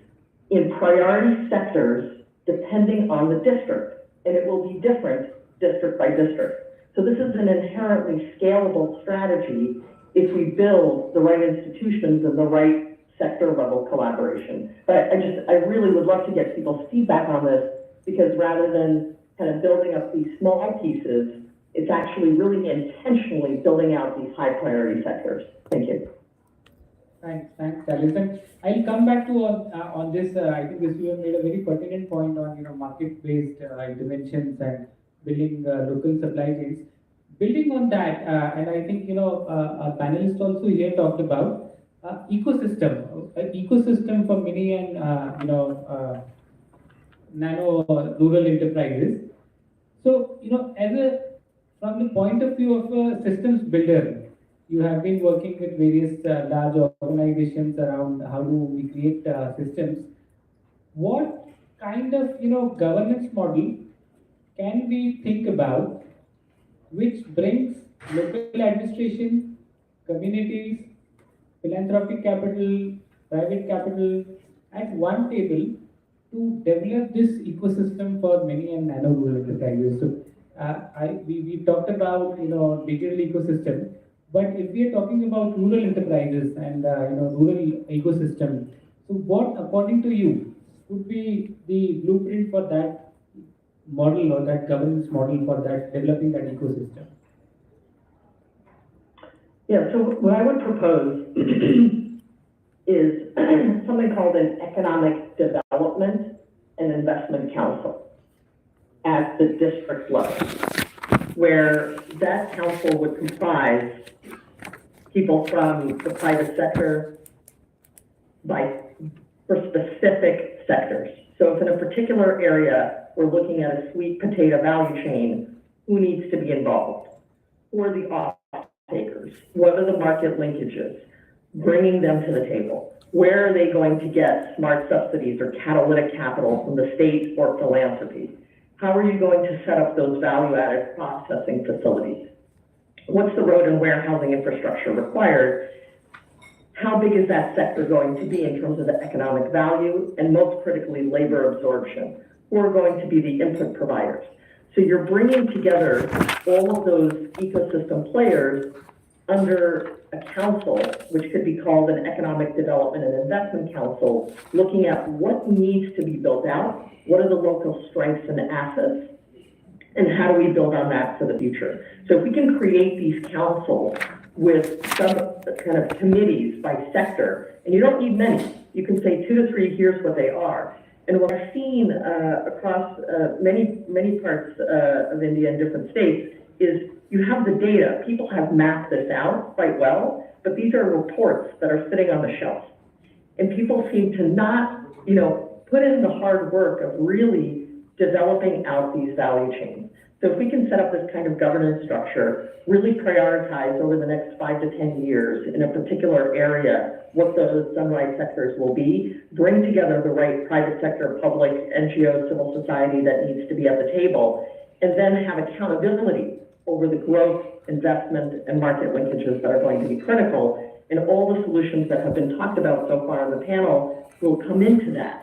in priority sectors depending on the district? And it will be different district by district. So this is an inherently scalable strategy if we build the right institutions and the right sector level collaboration. But I really would love to get people's feedback on this, because rather than kind of building up these small pieces, it's actually really intentionally building out these high priority sectors. Thank you. Thanks, Alison. I'll come back to on this. I think this you have made a very pertinent point on market-based interventions and building local supply chains. Building on that, and I think our panelists also here talked about ecosystem for mini and nano rural enterprises. So from the point of view of a systems builder, you have been working with various large organizations around how do we create systems. What kind of governance model can we think about which brings local administration, communities, philanthropic capital, private capital at one table to develop this ecosystem for mini and nano rural enterprises? So we talked about digital ecosystem, but if we are talking about rural enterprises and rural ecosystem, so what according to you would be the blueprint for that model or that governance model for that developing that ecosystem? Yeah, so what I would propose is something called an Economic Development and Investment Council at the district level, where that council would comprise people from the private sector for specific sectors. So if in a particular area we're looking at a sweet potato value chain, who needs to be involved? Who are the off-takers? What are the market linkages? Bringing them to the table. Where are they going to get smart subsidies or catalytic capital from the state or philanthropy? How are you going to set up those value-added processing facilities? What's the road and warehousing infrastructure required? How big is that sector going to be in terms of the economic value, and most critically, labor absorption? Who are going to be the input providers? So you're bringing together all of those ecosystem players under a council, which could be called an Economic Development and Investment Council, looking at what needs to be built out, what are the local strengths and assets, and how do we build on that for the future? So if we can create these councils with some kind of committees by sector, and you don't need many, you can say 2 to 3, here's what they are. And what I've seen across many parts of India and different states is you have the data. People have mapped this out quite well, but these are reports that are sitting on the shelf. And people seem to not, put in the hard work of really developing out these value chains. So if we can set up this kind of governance structure, really prioritize over the next 5 to 10 years in a particular area what those Sunrise sectors will be, bring together the right private sector, public, NGO, civil society that needs to be at the table, and then have accountability over the growth, investment, and market linkages that are going to be critical. And all the solutions that have been talked about so far on the panel will come into that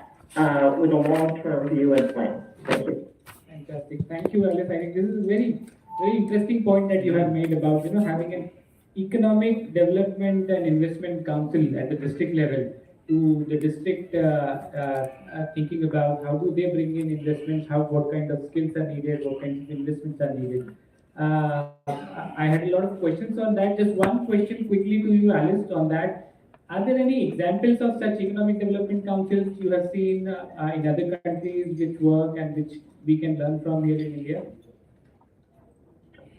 with a long-term view and plan. Thank you. Fantastic. Thank you, Alice. I think this is very very interesting point that you have made about having an economic development and investment council at the district level to the district thinking about how do they bring in investments, what kind of skills are needed, what kinds of investments are needed. I had a lot of questions on that. Just one question quickly to you, Alice, on that. Are there any examples of such economic development councils you have seen in other countries which work and which we can learn from here in India?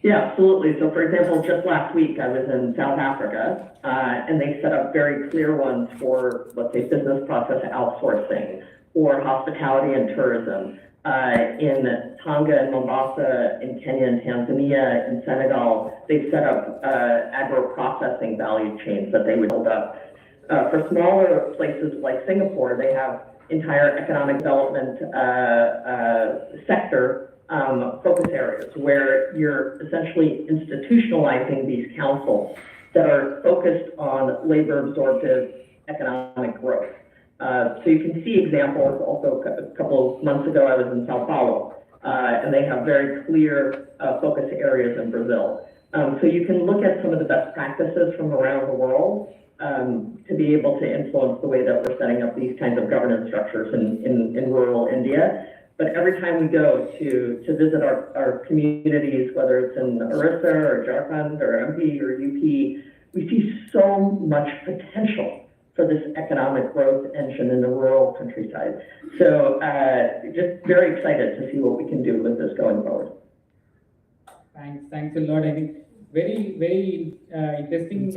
Yeah, absolutely. So for example, just last week I was in South Africa, and they set up very clear ones for, let's say, business process outsourcing or hospitality and tourism. In Tonga and Mombasa, in Kenya and Tanzania, in Senegal, they've set up agro-processing value chains that they would build up. For smaller places like Singapore, they have entire economic development sector focus areas where you're essentially institutionalizing these councils that are focused on labor-absorptive economic growth. So you can see examples. Also, a couple of months ago, I was in Sao Paulo, and they have very clear focus areas in Brazil. So you can look at some of the best practices from around the world to be able to influence the way that we're setting up these kinds of governance structures in rural India. But every time we go to visit our communities, whether it's in Orissa or Jharkhand or MP or UP, we see so much potential for this economic growth engine in the rural countryside. So just very excited to see what we can do with this going forward. Thanks a lot. I think very interesting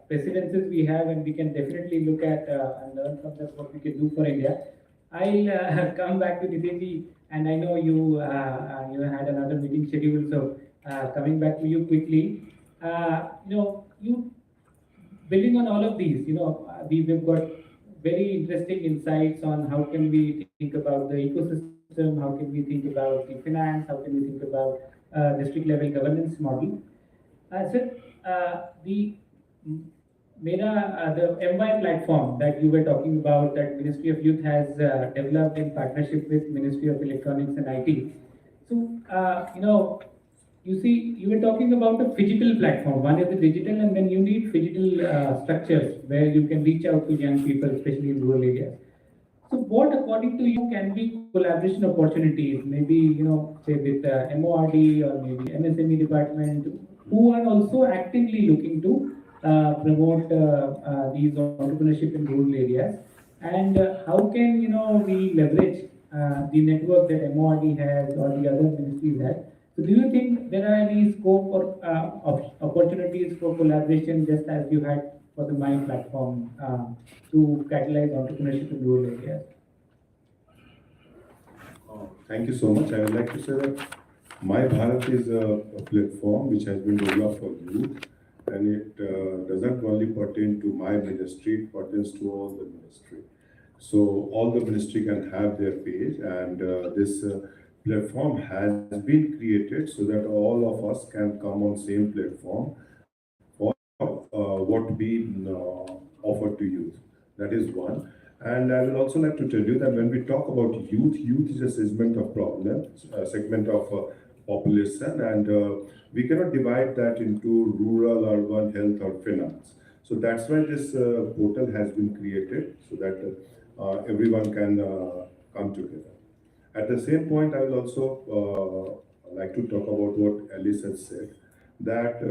precedences we have, and we can definitely look at and learn from that what we can do for India. I'll come back to Nitinji, and I know you had another meeting scheduled, so coming back to you quickly. You building on all of these, we've got very interesting insights on how can we think about the ecosystem, how can we think about the finance, how can we think about district level governance model. Sir, the MY platform that you were talking about, that Ministry of Youth has developed in partnership with Ministry of Electronics and IT. So, you see, you were talking about a phygital platform. One is the digital, and then you need phygital structures where you can reach out to young people, especially in rural areas. So what, according to you, can be collaboration opportunities? Maybe, say with MORD or maybe MSME department, who are also actively looking to promote these entrepreneurship in rural areas, and how can we leverage the network that MORD has or the other ministries have? So do you think there are any scope or opportunities for collaboration, just as you had for the Mind platform, to catalyze entrepreneurship in rural areas? Thank you so much. I would like to say that My Bharat is a platform which has been developed for youth, and it doesn't only pertain to my ministry, it pertains to all the ministry. So all the ministry can have their page, and this platform has been created so that all of us can come on same platform for what we offer to youth. That is one. And I will also like to tell you that when we talk about youth, youth is a segment of population, and we cannot divide that into rural, urban, health, or finance. So that's why this portal has been created, so that everyone can come together. At the same point, I will also like to talk about what Alice has said, that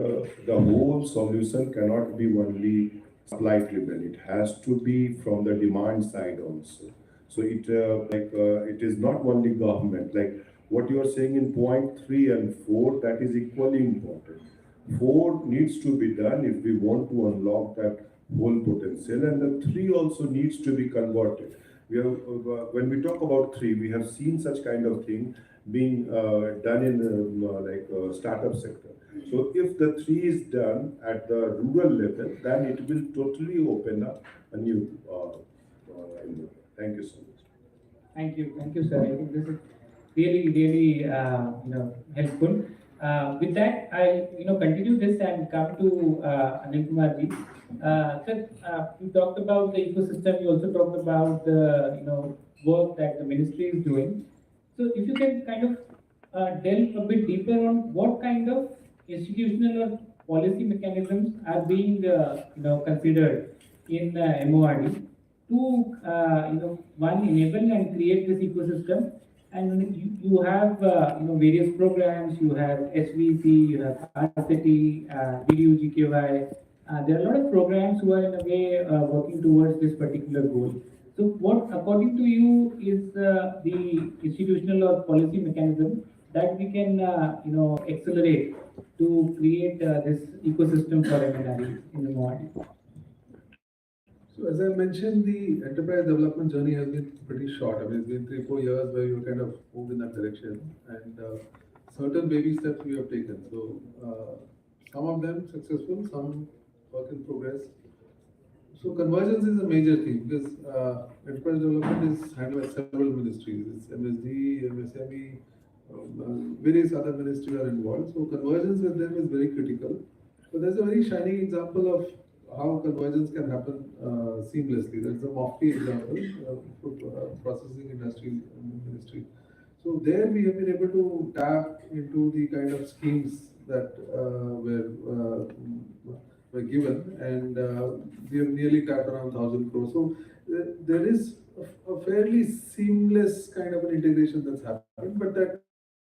the whole solution cannot be only supply driven. It has to be from the demand side also. So it is not only government. Like what you are saying in point 3 and 4, that is equally important. 4 needs to be done if we want to unlock that whole potential, and the 3 also needs to be converted. We have, when we talk about 3, we have seen such kind of thing being done in startup sector. So if the 3 is done at the rural level, then it will totally open up a new Thank you so much. Thank you, sir. I think this is really helpful. With that, I continue this and come to Anil Kumar ji. Sir, you talked about the ecosystem. You also talked about the work that the ministry is doing. So if you can kind of delve a bit deeper on what kind of institutional or policy mechanisms are being considered in MORD to one, enable and create this ecosystem. And you have various programs. You have SVC, you have RCT, BDU GKY. There are a lot of programs who are in a way working towards this particular goal. So, what, according to you, is the institutional or policy mechanism that we can, accelerate to create this ecosystem for MNREs in the MORD? So as I mentioned, the enterprise development journey has been pretty short. I mean, it's been 3-4 years where you kind of moved in that direction, and certain baby steps we have taken. So some of them successful, some work in progress. So convergence is a major theme because enterprise development is handled by several ministries. It's MSD, MSME, various other ministries are involved. So convergence with them is very critical. So there's a very shining example of how convergence can happen seamlessly. There's a MOFTI example, processing industry ministry. So there we have been able to tap into the kind of schemes that were given, and we have nearly tapped around 1,000 crores. So there is a fairly seamless kind of an integration that's happened, but that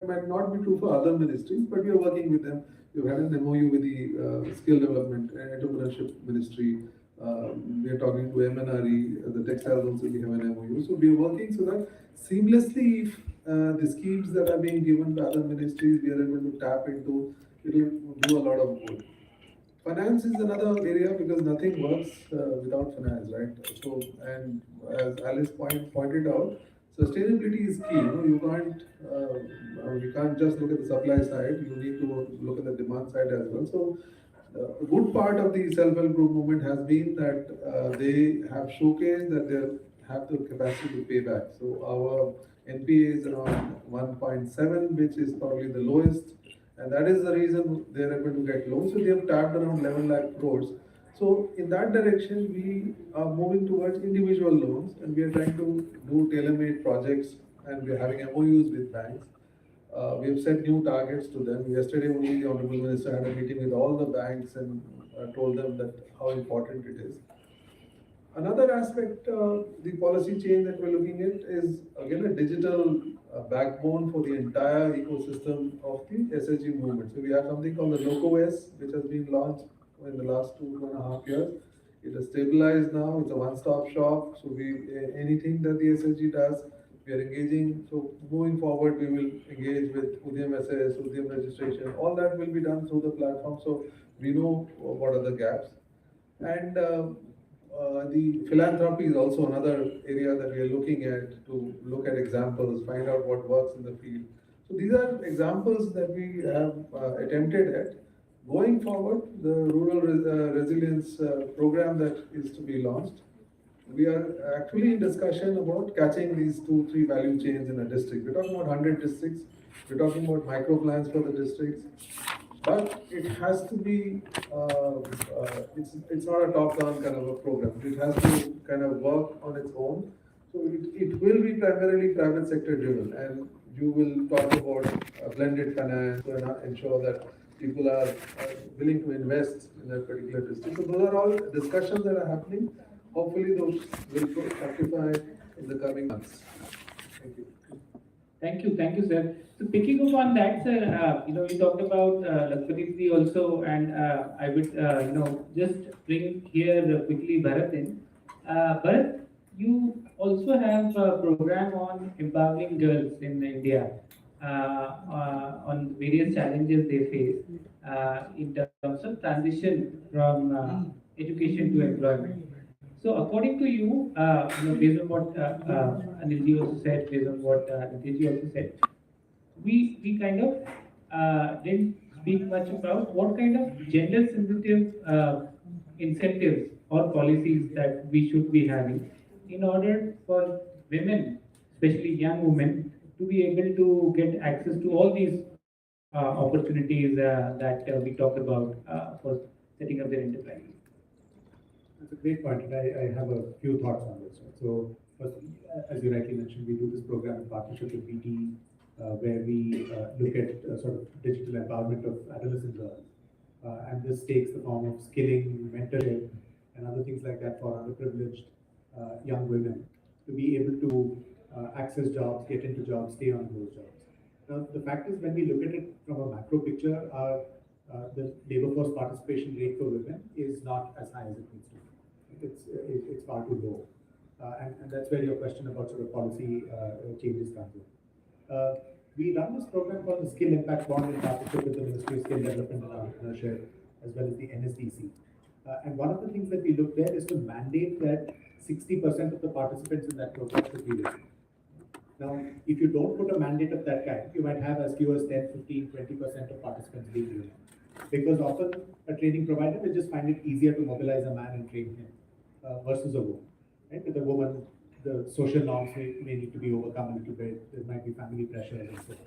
might not be true for other ministries, but we are working with them. We've had an MOU with the Skill Development and Entrepreneurship Ministry. We are talking to MNRE, the textiles also we have an MOU. So we are working so that seamlessly, if the schemes that are being given by other ministries, we are able to tap into, it will do a lot of good. Finance is another area because nothing works without finance, right? So, and as Alice pointed out, sustainability is key. You can't just look at the supply side. You need to look at the demand side as well. So, a good part of the self-help group movement has been that they have showcased that they have the capacity to pay back. So our NPA is around 1.7, which is probably the lowest, and that is the reason they are able to get loans. So they have tapped around 11 lakh crores. So in that direction, we are moving towards individual loans, and we are trying to do tailor-made projects, and we are having MOUs with banks. We have set new targets to them. Yesterday only the Honorable Minister had a meeting with all the banks and told them that how important it is. Another aspect, the policy change that we're looking at is again a digital backbone for the entire ecosystem of the SHG movement. So we have something called the LocoS, which has been launched in the last 2.5 years. It is stabilized now. It's a one-stop shop. So anything that the SHG does, we are engaging. So moving forward, we will engage with Udyam SS, Udyam registration. All that will be done through the platform. So we know what are the gaps. And the philanthropy is also another area that we are looking at to look at examples, find out what works in the field. So these are examples that we have attempted at. Going forward, the rural resilience program that is to be launched, we are actually in discussion about catching these 2-3 value chains in a district. We're talking about 100 districts. We're talking about micro plans for the districts. But it has to be, it's not a top-down kind of a program. It has to kind of work on its own. So it will be primarily private sector driven, and you will talk about blended finance to ensure that people are willing to invest in a particular district. So those are all discussions that are happening. Hopefully those will fructify in the coming months. Thank you. Thank you, sir. So picking up on that, sir, you talked about Lakshadweep also, and I would, just bring here quickly Bharat in. Bharat, you also have a program on empowering girls in India, on various challenges they face in terms of transition from education to employment. So according to you, based on what Anilji also said, based on what Nitiji also said, we kind of didn't speak much about what kind of gender sensitive incentives or policies that we should be having in order for women, especially young women, to be able to get access to all these opportunities that we talk about for setting up their enterprise. That's a great point, and I have a few thoughts on this. Right? So, first, as you rightly mentioned, we do this program in partnership with BT, where we look at sort of digital empowerment of adolescent girls. And this takes the form of skilling, mentorship, and other things like that for underprivileged young women to be able to access jobs, get into jobs, stay on those jobs. Now, the fact is, when we look at it from a macro picture, the labor force participation rate for women is not as high as it needs to be. It's far too low. And that's where your question about sort of policy changes comes in. We run this program called the Skill Impact Bond in partnership with the Ministry of Skill Development and Entrepreneurship, as well as the NSDC. And one of the things that we looked at is to mandate that 60% of the participants in that program should be women. Now, if you don't put a mandate of that kind, you might have as few as 10, 15, 20% of participants being women. Because often a training provider will just find it easier to mobilize a man and train him versus a woman. Right? With a woman, the social norms may need to be overcome a little bit. There might be family pressures and so on.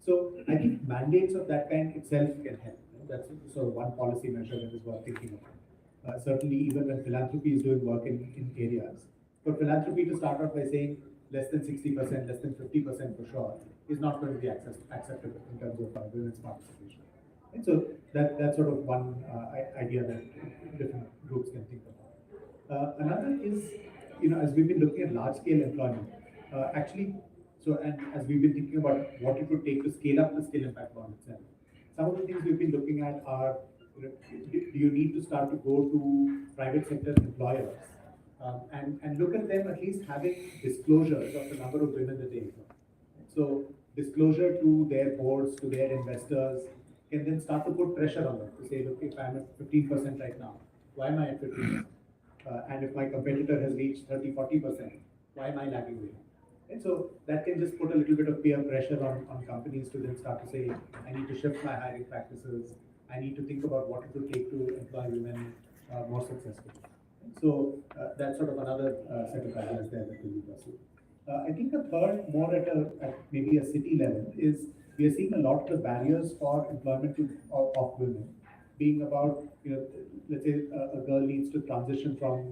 So I think mandates of that kind itself can help. That's sort of one policy measure that is worth thinking about. Certainly, even when philanthropy is doing work in areas, for philanthropy to start off by saying less than 60%, less than 50% for sure, is not going to be acceptable in terms of women's participation. And so that's sort of one idea that different groups can think about. Another is, as we've been looking at large-scale employment, and as we've been thinking about what it would take to scale up the skill impact bond itself, some of the things we've been looking at are, do you need to start to go to private sector employers and look at them at least having disclosures of the number of women that they employ. So disclosure to their boards, to their investors, can then start to put pressure on them to say, look, if I'm at 15% right now, why am I at 15%? And if my competitor has reached 30, 40%, why am I lagging behind? And so that can just put a little bit of peer pressure on companies to then start to say, I need to shift my hiring practices. I need to think about what it will take to employ women more successfully. So that's sort of another set of ideas there that will be pursued. I think a third, more at maybe a city level, is we are seeing a lot of the barriers for employment of women being about, let's say a girl needs to transition from